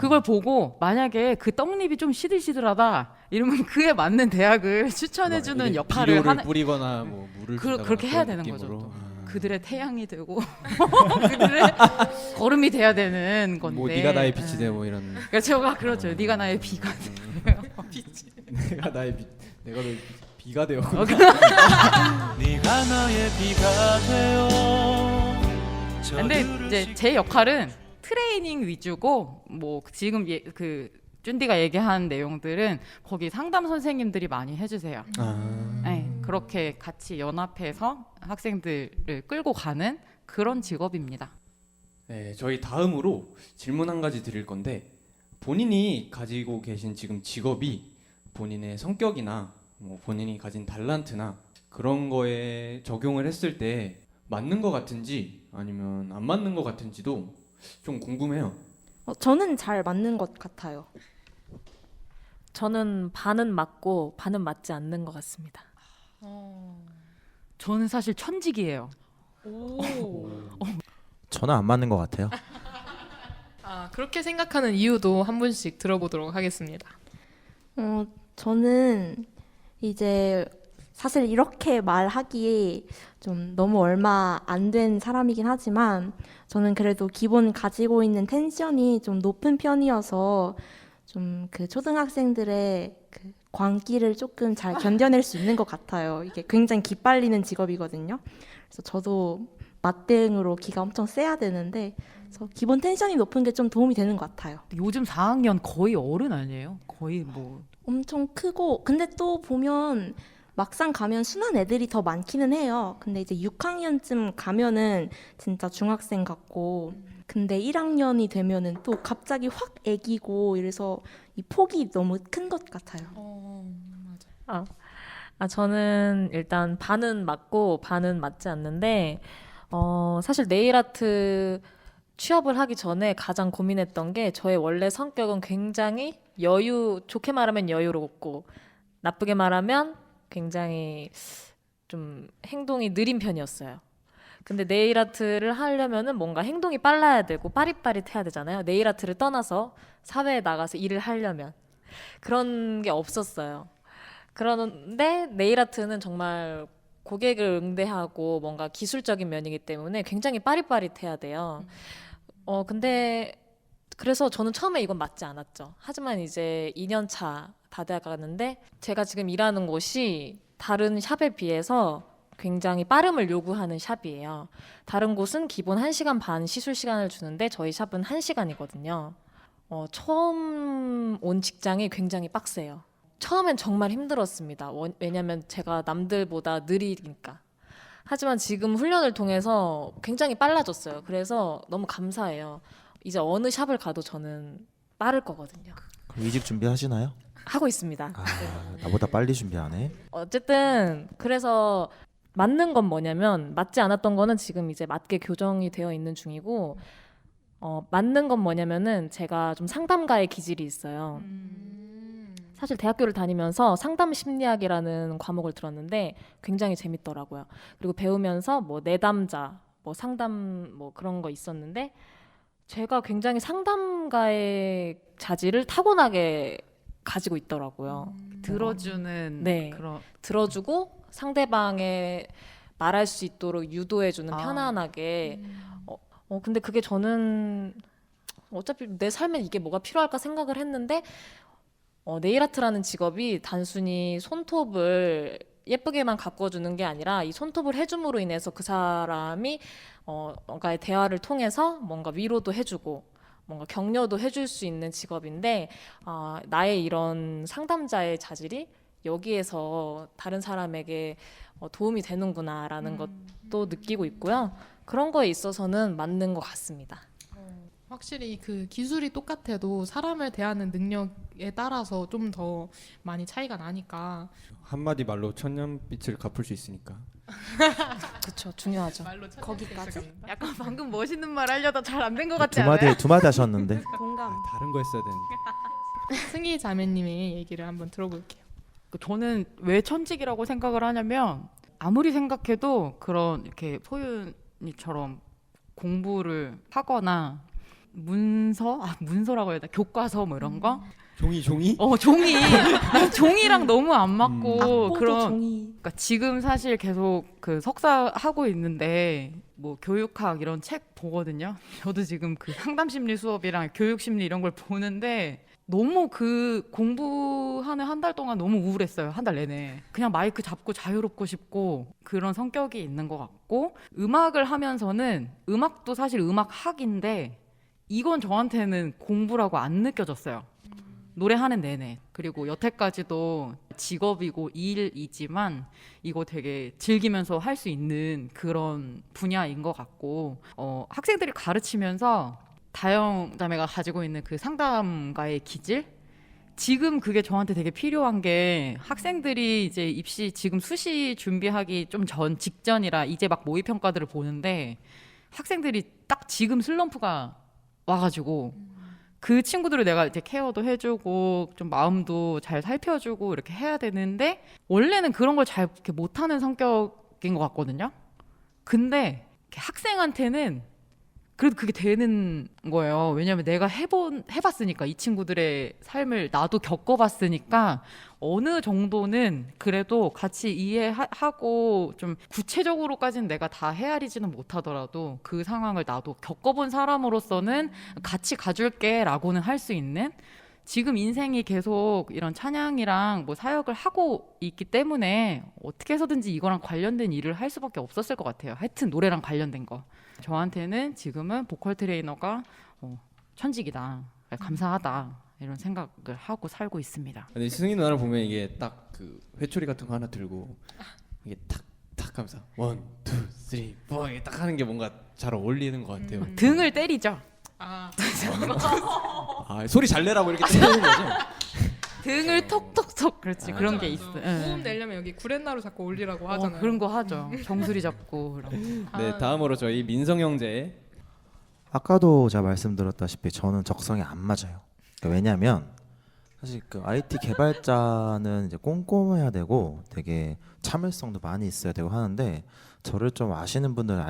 그걸 보고 만약에 그 떡잎이 좀 시들시들하다 이러면 그에 맞는 대학을 추천해주는 이게 역할을 비료를 하는 뿌리거나 뭐 물을 주다거나 그렇게 해야 그런 되는 느낌으로. 거죠. 그들의 태양이 되고 그들의 걸음이 돼야 되는 건데. 뭐 네가 나의 빛이 돼 뭐 이런. 그러니까 제가 그렇죠. 네가 나의 비가 돼. 내가 나의 빛, 내가 너의 비가 되어. 네가 나의 비가 되어 근데 이제 제 역할은 트레이닝 위주고 뭐 지금 그 쭌디가 얘기한 내용들은 거기 상담 선생님들이 많이 해주세요. 네, 그렇게 같이 연합해서 학생들을 끌고 가는 그런 직업입니다. 네, 저희 다음으로 질문 한 가지 드릴 건데 본인이 가지고 계신 지금 직업이 본인의 성격이나 뭐 본인이 가진 달란트나 그런 거에 적용을 했을 때 맞는 것 같은지 아니면 안 맞는 것 같은지도 좀 궁금해요. 저는 잘 맞는 것 같아요. 저는 반은 맞고 반은 맞지 않는 것 같습니다. 저는 사실 천직이에요. 저는 안 맞는 것 같아요. 그렇게 생각하는 이유도 한 분씩 들어보도록 하겠습니다. 저는 이제 사실 이렇게 말하기에 좀 너무 얼마 안 된 사람이긴 하지만 저는 그래도 기본 가지고 있는 텐션이 좀 높은 편이어서 좀 그 초등학생들의 그 광기를 조금 잘 견뎌낼 수 있는 것 같아요. 이게 굉장히 기빨리는 직업이거든요. 그래서 저도 맞대응으로 기가 엄청 세야 되는데 그래서 기본 텐션이 높은 게 좀 도움이 되는 것 같아요. 요즘 4학년 거의 어른 아니에요? 거의 뭐 엄청 크고 근데 또 보면 막상 가면 순한 애들이 더 많기는 해요. 근데 이제 6학년쯤 가면은 진짜 중학생 같고 근데 1학년이 되면은 또 갑자기 확 애기고 이래서 이 폭이 너무 큰 것 같아요. 저는 일단 반은 맞고 반은 맞지 않는데 사실 네일 아트 취업을 하기 전에 가장 고민했던 게 저의 원래 성격은 굉장히 좋게 말하면 여유롭고 나쁘게 말하면 굉장히 좀 행동이 느린 편이었어요. 근데 네일 아트를 하려면은 뭔가 행동이 빨라야 되고 빠릿빠릿해야 되잖아요. 네일 아트를 떠나서 사회에 나가서 일을 하려면 그런 게 없었어요. 그런데 네일 아트는 정말 고객을 응대하고 뭔가 기술적인 면이기 때문에 굉장히 빠릿빠릿해야 돼요. 근데 그래서 저는 처음에 이건 맞지 않았죠. 하지만 이제 2년 차 다 돼 가는데 제가 지금 일하는 곳이 다른 샵에 비해서 굉장히 빠름을 요구하는 샵이에요. 다른 곳은 기본 1시간 반 시술 시간을 주는데 저희 샵은 1시간이거든요. 처음 온 직장이 굉장히 빡세요. 처음엔 정말 힘들었습니다. 왜냐면 제가 남들보다 느리니까. 하지만 지금 훈련을 통해서 굉장히 빨라졌어요. 그래서 너무 감사해요. 이제 어느 샵을 가도 저는 빠를 거거든요. 그럼 이직 준비하시나요? 하고 있습니다. 나보다 빨리 준비하네. 어쨌든 그래서 맞는 건 뭐냐면 맞지 않았던 거는 지금 이제 맞게 교정이 되어 있는 중이고 맞는 건 뭐냐면은 제가 좀 상담가의 기질이 있어요. 사실 대학교를 다니면서 상담 심리학이라는 과목을 들었는데 굉장히 재밌더라고요. 그리고 배우면서 뭐 내담자, 뭐 상담 뭐 그런 거 있었는데 제가 굉장히 상담가의 자질을 타고나게 가지고 있더라고요. 들어주는 네. 그런 들어주고 상대방의 말할 수 있도록 유도해주는 편안하게. 근데 그게 저는 어차피 내 삶에 이게 뭐가 필요할까 생각을 했는데 네일 아트라는 직업이 단순히 손톱을 예쁘게만 가꿔주는 게 아니라 이 손톱을 해줌으로 인해서 그 사람이 뭔가의 대화를 통해서 뭔가 위로도 해주고 뭔가 격려도 해줄 수 있는 직업인데 나의 이런 상담자의 자질이 여기에서 다른 사람에게 도움이 되는구나라는 것도 느끼고 있고요. 그런 거에 있어서는 맞는 것 같습니다. 확실히 그 기술이 똑같아도 사람을 대하는 능력에 따라서 좀 더 많이 차이가 나니까 한마디 말로 천년빛을 갚을 수 있으니까. 그렇죠, 중요하죠. 거기까지? 약간 방금 멋있는 말 하려다 잘 안 된 것 같지 않아요? 두 마디 하셨는데. 동감. 다른 거 했어야 되는데. 승희 자매님의 얘기를 한번 들어볼게요. 저는 왜 천직이라고 생각을 하냐면 아무리 생각해도 그런 이렇게 소윤이처럼 공부를 하거나 문서라고 해야 되나? 교과서 뭐 이런 거. 종이 종이. 난 종이랑 너무 안 맞고 악보도 그런. 종이. 그러니까 지금 사실 계속 그 석사 하고 있는데 뭐 교육학 이런 책 보거든요. 저도 지금 그 상담심리 수업이랑 교육심리 이런 걸 보는데 너무 그 공부하는 한 달 동안 너무 우울했어요. 한 달 내내. 그냥 마이크 잡고 자유롭고 싶고 그런 성격이 있는 것 같고 음악을 하면서는 음악도 사실 음악학인데 이건 저한테는 공부라고 안 느껴졌어요. 노래하는 내내. 그리고 여태까지도 직업이고 일이지만 이거 되게 즐기면서 할 수 있는 그런 분야인 것 같고 학생들이 가르치면서 다영 자매가 가지고 있는 그 상담가의 기질? 지금 그게 저한테 되게 필요한 게 학생들이 이제 입시 지금 수시 준비하기 좀 직전이라 이제 막 모의평가들을 보는데 학생들이 딱 지금 슬럼프가 와가지고 그 친구들을 내가 이제 케어도 해주고 좀 마음도 잘 살펴주고 이렇게 해야 되는데 원래는 그런 걸 잘 이렇게 못하는 성격인 것 같거든요. 근데 학생한테는 그래도 그게 되는 거예요. 왜냐하면 내가 해봤으니까 이 친구들의 삶을 나도 겪어봤으니까 어느 정도는 그래도 같이 이해하고 좀 구체적으로까지는 내가 다 헤아리지는 못하더라도 그 상황을 나도 겪어본 사람으로서는 같이 가줄게 라고는 할 수 있는 지금 인생이 계속 이런 찬양이랑 뭐 사역을 하고 있기 때문에 어떻게 해서든지 이거랑 관련된 일을 할 수밖에 없었을 것 같아요. 하여튼 노래랑 관련된 거. 저한테는 지금은 보컬 트레이너가 천직이다. 감사하다. 이런 생각을 하고 살고 있습니다. 근데 승희 누나를 보면 이게 딱 그 회초리 같은 거 하나 들고 이게 탁탁 하면서 1, 2, 3, 4 이게 딱 하는 게 뭔가 잘 어울리는 것 같아요. 등을 때리죠. 아, 소리 잘 내라고 이렇게 때리는 거죠? 등을 톡톡톡 그렇지. 그런 게 있어. 호흡 내려면 여기 구렛나루 자꾸 올리라고 하잖아요. 그런 거 하죠. 정수리 잡고 그런 거. 네, 다음으로 저희 민성 형제. 아까도 제가 말씀드렸다시피 저는 적성에 안 맞아요. 그러니까 왜냐하면 사실 그 IT 개발자는 이제 꼼꼼해야 되고 되게 참을성도 많이 있어야 되고 하는데 저를 좀 아시는 분들은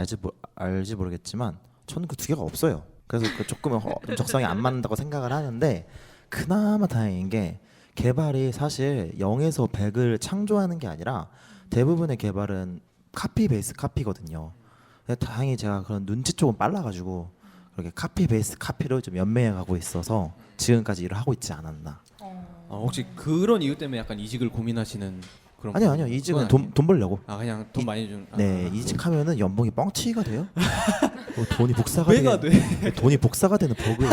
알지 모르겠지만 저는 그 두 개가 없어요. 그래서 그 조금은 좀 적성에 안 맞는다고 생각을 하는데 그나마 다행인 게 개발이 사실 0에서 100을 창조하는 게 아니라 대부분의 개발은 카피 베이스 카피거든요. 다행히 제가 그런 눈치 쪽은 빨라가지고 그렇게 카피 베이스 카피로 좀 연매해 가고 있어서 지금까지 일을 하고 있지 않았나. 혹시 그런 이유 때문에 약간 이직을 고민하시는 그런? 아니요 이직은 돈 벌려고. 그냥 돈 많이 준. 네 이직하면은 연봉이 뻥치기가 돼요. 돈이 복사가 왜가 돼? 돈이 복사가 되는 버그예요.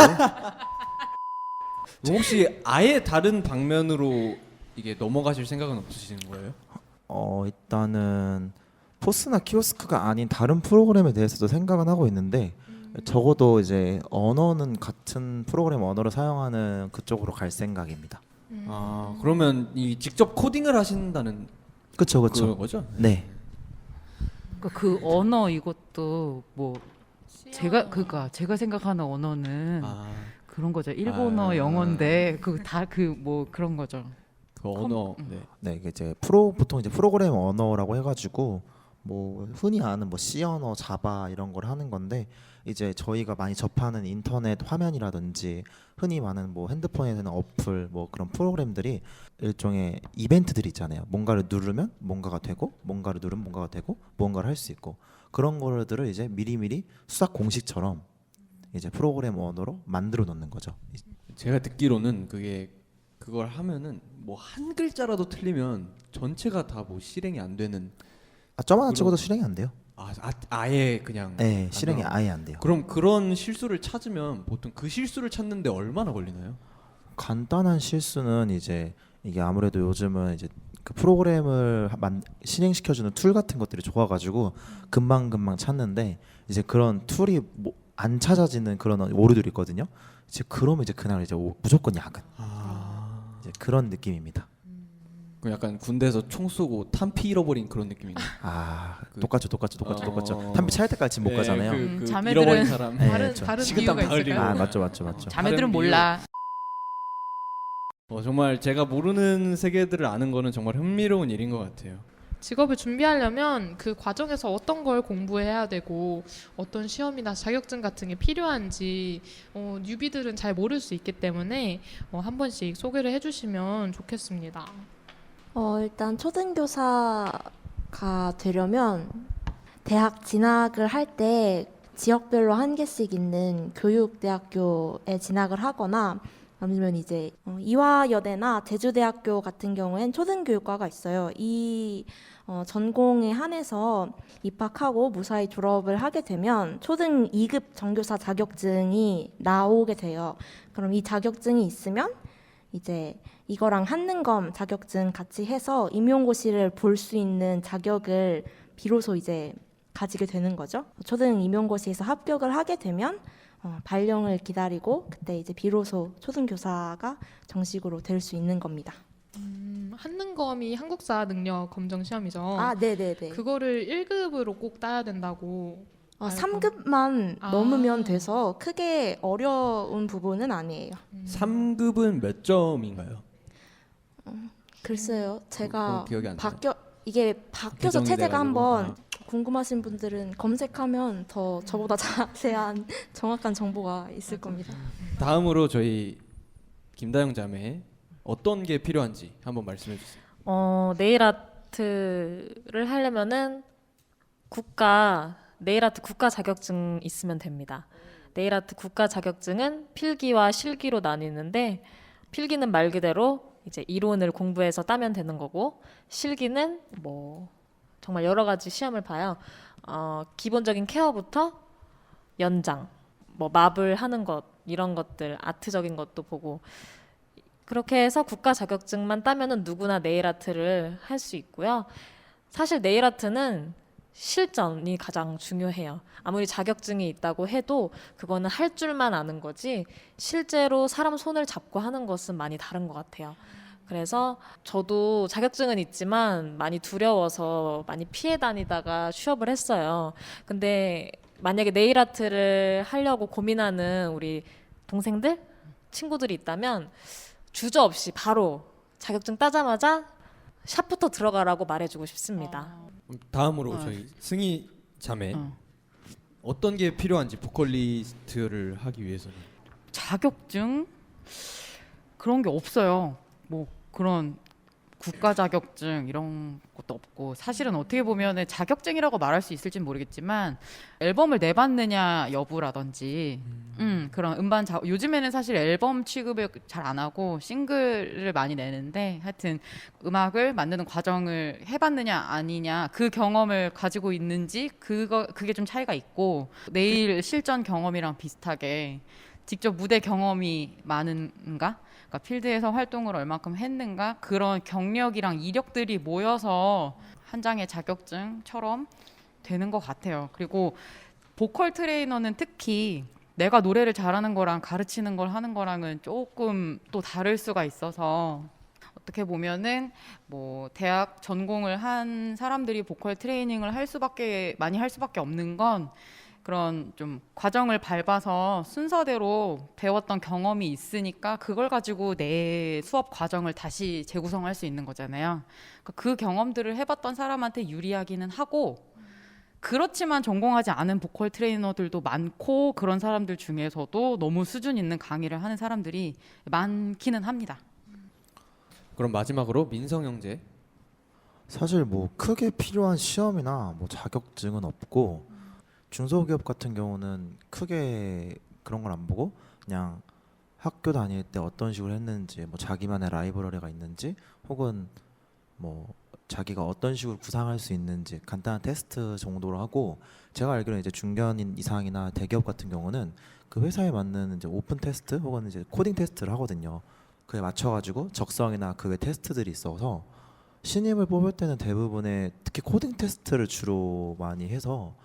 혹시 아예 다른 방면으로 이게 넘어가실 생각은 없으시는 거예요? 일단은 포스나 키오스크가 아닌 다른 프로그램에 대해서도 생각은 하고 있는데 적어도 이제 언어는 같은 프로그램 언어를 사용하는 그쪽으로 갈 생각입니다. 그러면 이 직접 코딩을 하신다는 그쵸 거죠? 네. 그 언어 이것도 뭐 제가 생각하는 언어는 그런 거죠. 일본어, 영어인데 그 다 그 뭐 그런 거죠. 그 언어. 네, 이게 이제 보통 이제 프로그램 언어라고 해가지고 뭐 흔히 아는 뭐 C 언어, 자바 이런 걸 하는 건데 이제 저희가 많이 접하는 인터넷 화면이라든지 흔히 많은 뭐 핸드폰에 되는 어플 뭐 그런 프로그램들이 일종의 이벤트들이 있잖아요. 뭔가를 누르면 뭔가가 되고 뭔가를 누르면 뭔가가 되고 뭔가를 할 수 있고 그런 거들을 이제 미리미리 수학 공식처럼 이제 프로그램 언어로 만들어 놓는 거죠. 제가 듣기로는 그걸 하면은 뭐 한 글자라도 틀리면 전체가 다 뭐 실행이 안 되는. 점 하나 찍어도 실행이 안 돼요. 아예 그냥. 네, 실행이 아예 안 돼요. 그럼 그런 실수를 찾으면 보통 그 실수를 찾는데 얼마나 걸리나요? 간단한 실수는 이제 이게 아무래도 요즘은 이제 그 프로그램을 실행시켜주는 툴 같은 것들이 좋아가지고 금방 찾는데 이제 그런 툴이 뭐 안 찾아지는 그런 오류들이 있거든요. 이제 그러면 이제 그날 이제 무조건 야근. 이제 그런 느낌입니다. 그 약간 군대에서 총 쏘고 탄피 잃어버린 그런 느낌이네요. 똑같죠. 탄피 차일 때까지 못 가잖아요. 자매들은 잃어버린 사람. 다른 식은땀 이유가 다 있을까요? 흘리고. 맞죠. 자매들은 몰라. 정말 제가 모르는 세계들을 아는 거는 정말 흥미로운 일인 것 같아요. 직업을 준비하려면 그 과정에서 어떤 걸 공부해야 되고 어떤 시험이나 자격증 같은 게 필요한지 뉴비들은 잘 모를 수 있기 때문에 한 번씩 소개를 해주시면 좋겠습니다. 일단 초등교사가 되려면 대학 진학을 할 때 지역별로 한 개씩 있는 교육대학교에 진학을 하거나 아니면 이제 이화여대나 제주대학교 같은 경우엔 초등교육과가 있어요. 이 전공에 한해서 입학하고 무사히 졸업을 하게 되면 초등 2급 정교사 자격증이 나오게 돼요. 그럼 이 자격증이 있으면 이제 이거랑 한능검 자격증 같이 해서 임용고시를 볼 수 있는 자격을 비로소 이제 가지게 되는 거죠. 초등 임용고시에서 합격을 하게 되면 발령을 기다리고 그때 이제 비로소 초등교사가 정식으로 될 수 있는 겁니다. 한능검이 한국사 능력 검정 시험이죠. 아, 네네네. 그거를 1급으로 꼭 따야 된다고. 3급만 아. 넘으면 돼서 크게 어려운 부분은 아니에요. 3급은 몇 점인가요? 글쎄요, 제가 기억이 안 나요. 이게 바뀌어서 개정이 체제가 돼가지고. 한번 궁금하신 분들은 검색하면 더 저보다 자세한 정확한 정보가 있을 겁니다. 다음으로 저희 김다영 자매 어떤 게 필요한지 한번 말씀해 주세요. 네일 아트를 하려면은 네일 아트 국가 자격증 있으면 됩니다. 네일 아트 국가 자격증은 필기와 실기로 나뉘는데 필기는 말 그대로 이제 이론을 공부해서 따면 되는 거고 실기는 뭐 정말 여러 가지 시험을 봐요. 기본적인 케어부터 연장, 뭐 마블 하는 것 이런 것들 아트적인 것도 보고 그렇게 해서 국가 자격증만 따면은 누구나 네일 아트를 할 수 있고요. 사실 네일 아트는 실전이 가장 중요해요. 아무리 자격증이 있다고 해도 그거는 할 줄만 아는 거지 실제로 사람 손을 잡고 하는 것은 많이 다른 것 같아요. 그래서 저도 자격증은 있지만 많이 두려워서 많이 피해 다니다가 취업을 했어요. 근데 만약에 네일 아트를 하려고 고민하는 우리 동생들, 친구들이 있다면 주저없이 바로 자격증 따자마자 샵부터 들어가라고 말해주고 싶습니다. 다음으로 저희 승희 자매 어떤 게 필요한지 보컬리스트를 하기 위해서는. 자격증 그런 게 없어요. 뭐 그런 국가 자격증 이런 것도 없고 사실은 어떻게 보면은 자격증이라고 말할 수 있을지는 모르겠지만 앨범을 내봤느냐 여부라든지 그런 요즘에는 사실 앨범 취급을 잘 안 하고 싱글을 많이 내는데 하여튼 음악을 만드는 과정을 해봤느냐 아니냐 그 경험을 가지고 있는지 그게 좀 차이가 있고 내일 실전 경험이랑 비슷하게 직접 무대 경험이 많은가? 그러니까 필드에서 활동을 얼마큼 했는가? 그런 경력이랑 이력들이 모여서 한 장의 자격증처럼 되는 것 같아요. 그리고 보컬 트레이너는 특히 내가 노래를 잘하는 거랑 가르치는 걸 하는 거랑은 조금 또 다를 수가 있어서 어떻게 보면은 뭐 대학 전공을 한 사람들이 보컬 트레이닝을 많이 할 수밖에 없는 건 그런 좀 과정을 밟아서 순서대로 배웠던 경험이 있으니까 그걸 가지고 내 수업 과정을 다시 재구성할 수 있는 거잖아요. 그러니까 그 경험들을 해봤던 사람한테 유리하기는 하고 그렇지만 전공하지 않은 보컬 트레이너들도 많고 그런 사람들 중에서도 너무 수준 있는 강의를 하는 사람들이 많기는 합니다. 그럼 마지막으로 민성 형제. 사실 뭐 크게 필요한 시험이나 뭐 자격증은 없고 중소기업 같은 경우는 크게 그런 걸 안 보고 그냥 학교 다닐 때 어떤 식으로 했는지 뭐 자기만의 라이브러리가 있는지 혹은 뭐 자기가 어떤 식으로 구상할 수 있는지 간단한 테스트 정도로 하고 제가 알기로는 이제 중견인 이상이나 대기업 같은 경우는 그 회사에 맞는 이제 오픈 테스트 혹은 이제 코딩 테스트를 하거든요. 그에 맞춰가지고 적성이나 그 외 테스트들이 있어서 신입을 뽑을 때는 대부분의 특히 코딩 테스트를 주로 많이 해서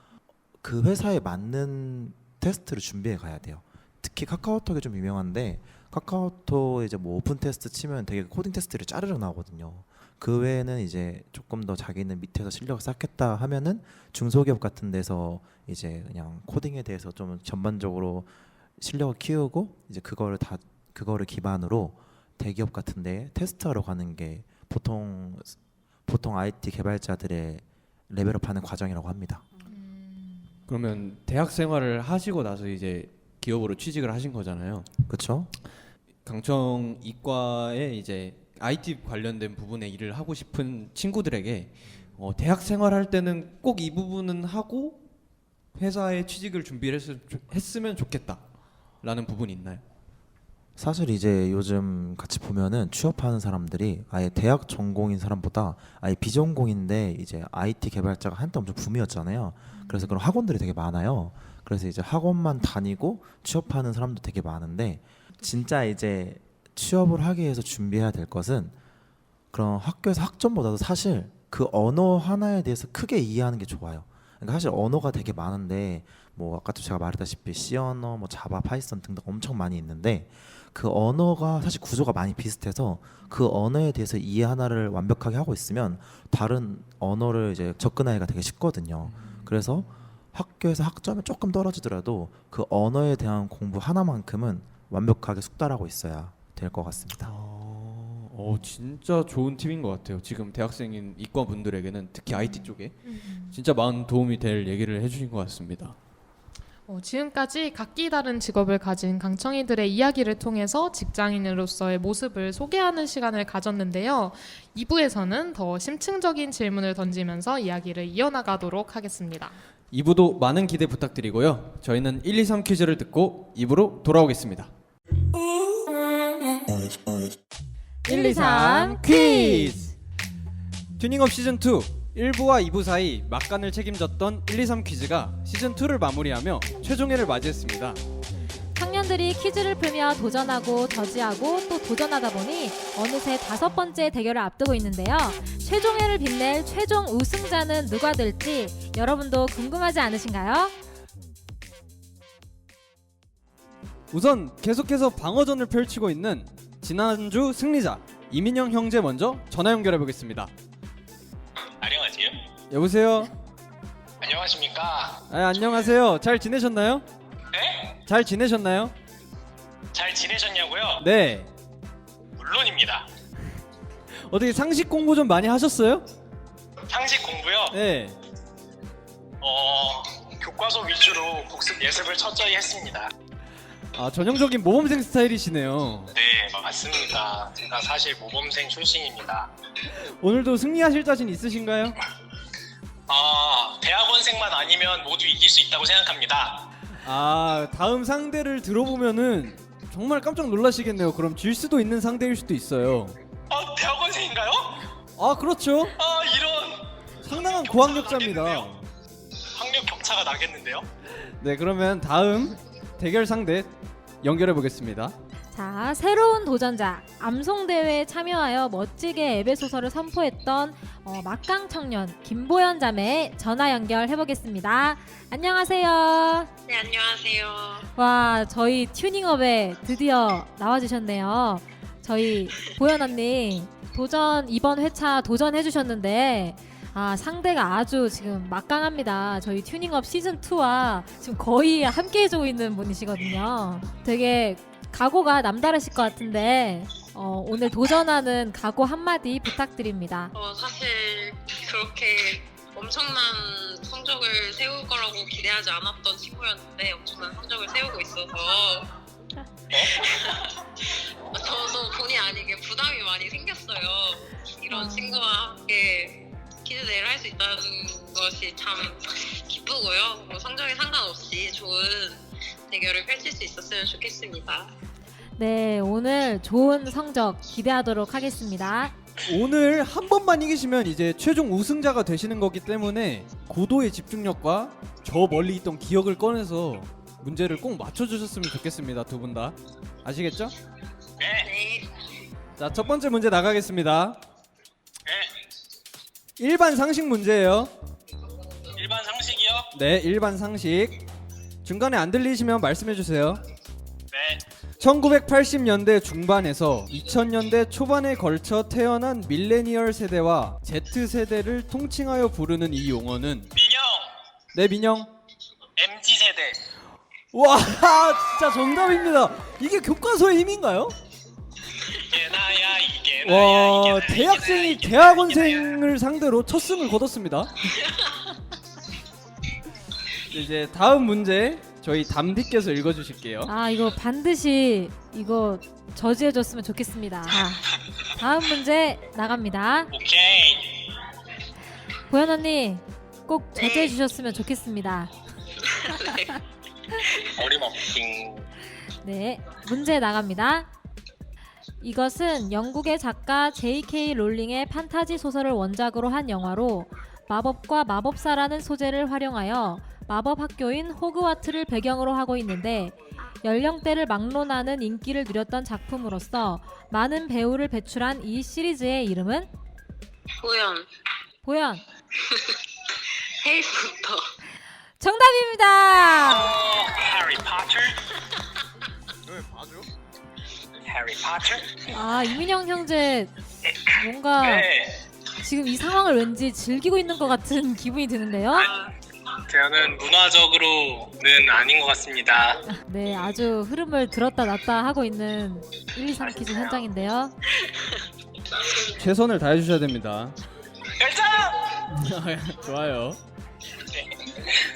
그 회사에 맞는 테스트를 준비해 가야 돼요. 특히 카카오톡이 좀 유명한데 카카오톡 이제 뭐 오픈 테스트 치면 되게 코딩 테스트를 짜르르 나오거든요. 그 외에는 이제 조금 더 자기는 밑에서 실력을 쌓겠다 하면은 중소기업 같은 데서 이제 그냥 코딩에 대해서 좀 전반적으로 실력을 키우고 이제 그거를 기반으로 대기업 같은 데 테스트하러 가는 게 보통 보통 IT 개발자들의 레벨업하는 과정이라고 합니다. 그러면 대학 생활을 하시고 나서 이제 기업으로 취직을 하신 거잖아요. 그렇죠? 강청 이과에 이제 IT 관련된 부분에 일을 하고 싶은 친구들에게 대학 생활할 때는 꼭 이 부분은 하고 회사에 취직을 준비를 했으면 좋겠다라는 부분이 있나요? 사실 이제 요즘 같이 보면은 취업하는 사람들이 아예 대학 전공인 사람보다 아예 비전공인데 이제 IT 개발자가 한때 엄청 붐이었잖아요. 그래서 그런 학원들이 되게 많아요. 그래서 이제 학원만 다니고 취업하는 사람도 되게 많은데 진짜 이제 취업을 하기 위해서 준비해야 될 것은 그런 학교에서 학점보다도 사실 그 언어 하나에 대해서 크게 이해하는 게 좋아요. 그러니까 사실 언어가 되게 많은데 뭐 아까도 제가 말했다시피 C 언어, 뭐 자바, 파이썬 등등 엄청 많이 있는데 그 언어가 사실 구조가 많이 비슷해서 그 언어에 대해서 이해 하나를 완벽하게 하고 있으면 다른 언어를 이제 접근하기가 되게 쉽거든요. 그래서 학교에서 학점이 조금 떨어지더라도 그 언어에 대한 공부 하나만큼은 완벽하게 숙달하고 있어야 될 것 같습니다. 진짜 좋은 팁인 것 같아요. 지금 대학생인 이과 분들에게는 특히 IT 쪽에 진짜 많은 도움이 될 얘기를 해주신 것 같습니다. 지금까지 각기 다른 직업을 가진 강청이들의 이야기를 통해서 직장인으로서의 모습을 소개하는 시간을 가졌는데요. 2부에서는 더 심층적인 질문을 던지면서 이야기를 이어나가도록 하겠습니다. 2부도 많은 기대 부탁드리고요. 저희는 1, 2, 3 퀴즈를 듣고 2부로 돌아오겠습니다. 1, 2, 3 퀴즈! 튜닝업 시즌2 1부와 2부 사이 막간을 책임졌던 1, 2, 3 퀴즈가 시즌2를 마무리하며 최종회를 맞이했습니다. 청년들이 퀴즈를 풀며 도전하고 저지하고 또 도전하다 보니 어느새 5번째 대결을 앞두고 있는데요. 최종회를 빛낼 최종 우승자는 누가 될지 여러분도 궁금하지 않으신가요? 우선 계속해서 방어전을 펼치고 있는 지난주 승리자 이민영 형제 먼저 전화 연결해 보겠습니다. 안녕하세요. 여보세요? 안녕하십니까? 안녕하세요. 잘 지내셨나요? 네? 잘 지내셨나요? 잘 지내셨냐고요? 네. 물론입니다. 어떻게 상식 공부 좀 많이 하셨어요? 상식 공부요? 네. 교과서 위주로 복습 예습을 철저히 했습니다. 전형적인 모범생 스타일이시네요. 네, 맞습니다. 제가 사실 모범생 출신입니다. 오늘도 승리하실 자신 있으신가요? 대학원생만 아니면 모두 이길 수 있다고 생각합니다. 다음 상대를 들어보면은 정말 깜짝 놀라시겠네요. 그럼 질 수도 있는 상대일 수도 있어요. 대학원생인가요? 그렇죠. 이런 상당한 고학력자입니다. 학력 격차가 나겠는데요? 네, 그러면 다음 대결 상대 연결해 보겠습니다. 자, 새로운 도전자 암송대회에 참여하여 멋지게 에베소서를 선포했던 막강 청년 김보연 자매 전화 연결해보겠습니다. 안녕하세요. 네, 안녕하세요. 와, 저희 튜닝업에 드디어 나와주셨네요. 저희 보연 언니 이번 회차 도전해주셨는데 상대가 아주 지금 막강합니다. 저희 튜닝업 시즌2와 지금 거의 함께 해주고 있는 분이시거든요. 되게 각오가 남다르실 것 같은데 오늘 도전하는 각오 한마디 부탁드립니다. 사실 그렇게 엄청난 성적을 세울 거라고 기대하지 않았던 친구였는데 엄청난 성적을 세우고 있어서 저도 본의 아니게 부담이 많이 생겼어요. 이런 친구와 함께 퀴즈 대회를 할 수 있다는 것이 참 기쁘고요. 성적에 상관없이 좋은 대결을 펼칠 수 있었으면 좋겠습니다. 네, 오늘 좋은 성적 기대하도록 하겠습니다. 오늘 한 번만 이기시면 이제 최종 우승자가 되시는 거기 때문에 고도의 집중력과 저 멀리 있던 기억을 꺼내서 문제를 꼭 맞춰주셨으면 좋겠습니다. 두 분 다 아시겠죠? 네. 자, 첫 번째 문제 나가겠습니다. 네. 일반 상식 문제예요. 일반 상식이요? 네, 일반 상식. 중간에 안 들리시면 말씀해 주세요. 네. 1980년대 중반에서 2000년대 초반에 걸쳐 태어난 밀레니얼 세대와 Z세대를 통칭하여 부르는 이 용어는 민영. 네, 민영. MZ세대. 와, 진짜 정답입니다. 이게 교과서의 힘인가요? 이게 나야 이게 와, 대학생이 대학원생을 상대로 첫 승을 거뒀습니다. 이제 다음 문제 저희 담디께서 읽어주실게요. 아 이거 반드시 이거 저지해줬으면 좋겠습니다. 자, 다음 문제 나갑니다. 오케이. 보현 언니 꼭 저지해주셨으면 좋겠습니다. 어림없긴. 네, 문제 나갑니다. 이것은 영국의 작가 J.K. 롤링의 판타지 소설을 원작으로 한 영화로 마법과 마법사라는 소재를 활용하여 마법 학교인 호그와트를 배경으로 하고 있는데 연령대를 막론하는 인기를 누렸던 작품으로서 많은 배우를 배출한 이 시리즈의 이름은? 보현. 보현 해리포터. 정답입니다. 해리포터? 해리포터? 아 이민영 형제 뭔가 네. 지금 이 상황을 왠지 즐기고 있는 것 같은 기분이 드는데요. 저는 문화적으로는 아닌 것 같습니다. 네, 아주 흐름을 들었다 놨다 하고 있는 1, 2, 3 퀴즈 현장인데요. 최선을 다해주셔야 됩니다. 열정! 좋아요.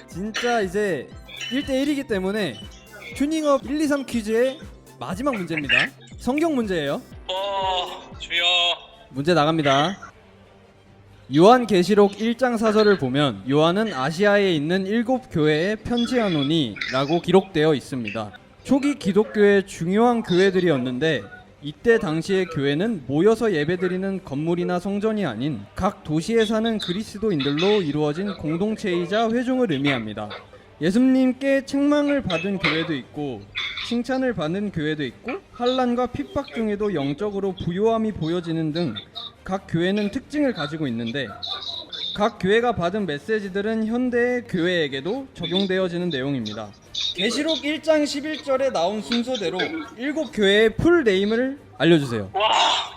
진짜 이제 1대1이기 때문에 튜닝업 1, 2, 3 퀴즈의 마지막 문제입니다. 성경 문제예요. 주여. 문제 나갑니다. 요한계시록 1장 4절을 보면 요한은 아시아에 있는 7교회에 편지하노니 라고 기록되어 있습니다. 초기 기독교의 중요한 교회들이었는데 이때 당시의 교회는 모여서 예배드리는 건물이나 성전이 아닌 각 도시에 사는 그리스도인들로 이루어진 공동체이자 회중을 의미합니다. 예수님께 책망을 받은 교회도 있고 칭찬을 받는 교회도 있고 환난과 핍박 중에도 영적으로 부요함이 보여지는 등 각 교회는 특징을 가지고 있는데 각 교회가 받은 메시지들은 현대의 교회에게도 적용되어지는 내용입니다. 계시록 1장 11절에 나온 순서대로 7교회의 풀 네임을 알려주세요. 와,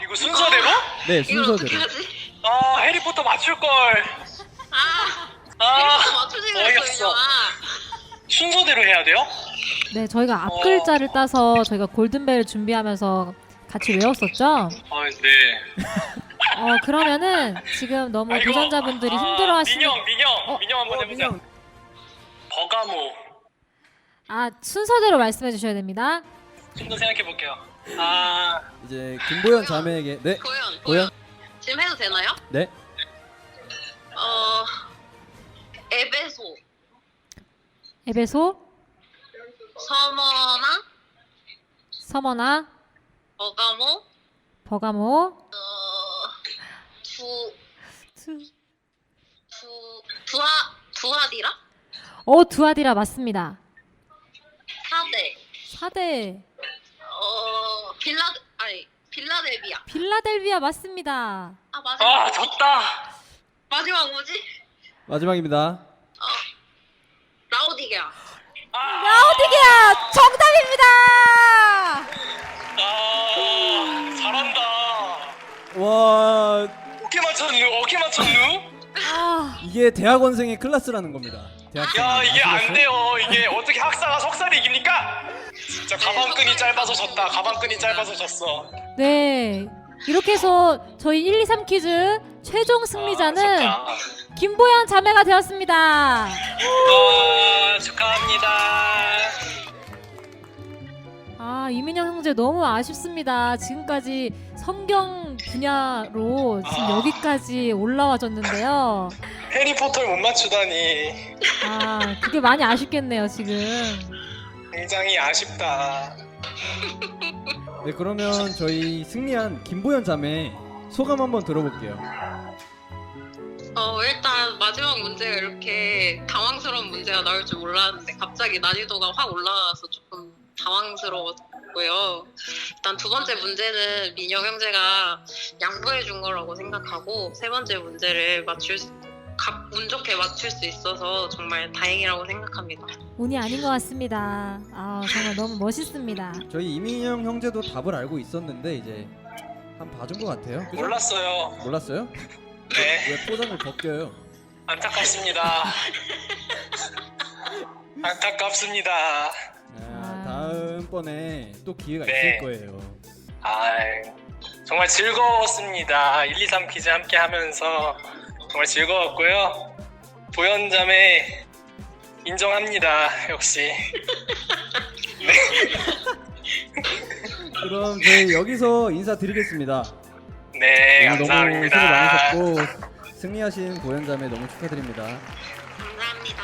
이거 순서대로? 네, 이걸 어떻게 순서대로. 하지? 해리포터 맞출걸. 해리포터 맞추지 어이없어. 그랬어요. 순서대로 해야 돼요? 네, 저희가 앞 글자를 따서 저희가 골든벨 준비하면서 같이 외웠었죠. 네. 그러면은 지금 너무 아이고. 도전자분들이 힘들어하시는 민영 한번 해보자. 버가모. 순서대로 말씀해 주셔야 됩니다. 좀 더 생각해볼게요. 이제 김보현 자매에게 네. 보현. 지금 해도 되나요? 네. 에베소. 에베소, 서머나, 서머나, 버가모, 버가모, 두하디라? 두아디라 맞습니다. 사대, 4대 빌라델비아. 빌라델비아 맞습니다. 마지막. 졌다. 마지막 뭐지? 마지막입니다. 라오디게아. 라오디게아 정답입니다. 잘한다. 와, 어떻게 맞췄누? 이게 대학원생의 클래스라는 겁니다. 대학생. 이게 안 돼요. 이게 어떻게 학사가 석사를 이깁니까? 진짜 가방끈이 짧아서 졌다. 가방끈이 짧아서 졌어. 네, 이렇게 해서 저희 1, 2, 3 퀴즈 최종 승리자는 김보현 자매가 되었습니다. 축하합니다. 이민영 형제 너무 아쉽습니다. 지금까지 성경 분야로 지금 여기까지 올라와줬는데요. 해리포터를 못 맞추다니 그게 많이 아쉽겠네요, 지금. 굉장히 아쉽다. 네, 그러면 저희 승리한 김보현 자매 소감 한번 들어볼게요. 일단 마지막 문제가 이렇게 당황스러운 문제가 나올 줄 몰랐는데 갑자기 난이도가 확 올라와서 조금 당황스러웠고요. 일단 두 번째 문제는 민영 형제가 양보해 준 거라고 생각하고 세 번째 문제를 운 좋게 맞출 수 있어서 정말 다행이라고 생각합니다. 운이 아닌 것 같습니다. 정말 너무 멋있습니다. 저희 이민영 형제도 답을 알고 있었는데 이제 한 봐준 것 같아요. 그죠? 몰랐어요. 몰랐어요? 네. 왜 포장을 벗겨요? 안타깝습니다. 안타깝습니다. 다음번에 또 기회가 네. 있을 거예요. 정말 즐거웠습니다. 1, 2, 3 퀴즈 함께 하면서 정말 즐거웠고요. 도연자매 인정합니다. 역시. 그럼 저희 여기서 인사드리겠습니다. 네, 오늘 너무 감사합니다. 수고 많으셨고 승리하신 도연자매 너무 축하드립니다. 감사합니다.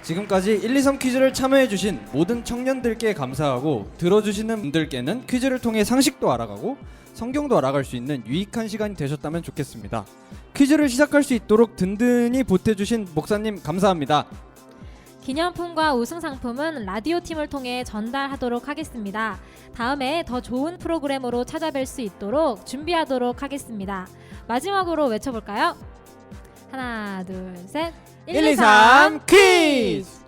지금까지 1, 2, 3 퀴즈를 참여해주신 모든 청년들께 감사하고 들어주시는 분들께는 퀴즈를 통해 상식도 알아가고 성경도 알아갈 수 있는 유익한 시간이 되셨다면 좋겠습니다. 퀴즈를 시작할 수 있도록 든든히 보태주신 목사님 감사합니다. 기념품과 우승 상품은 라디오 팀을 통해 전달하도록 하겠습니다. 다음에 더 좋은 프로그램으로 찾아뵐 수 있도록 준비하도록 하겠습니다. 마지막으로 외쳐볼까요? 하나, 둘, 셋. 1, 2, 3 퀴즈!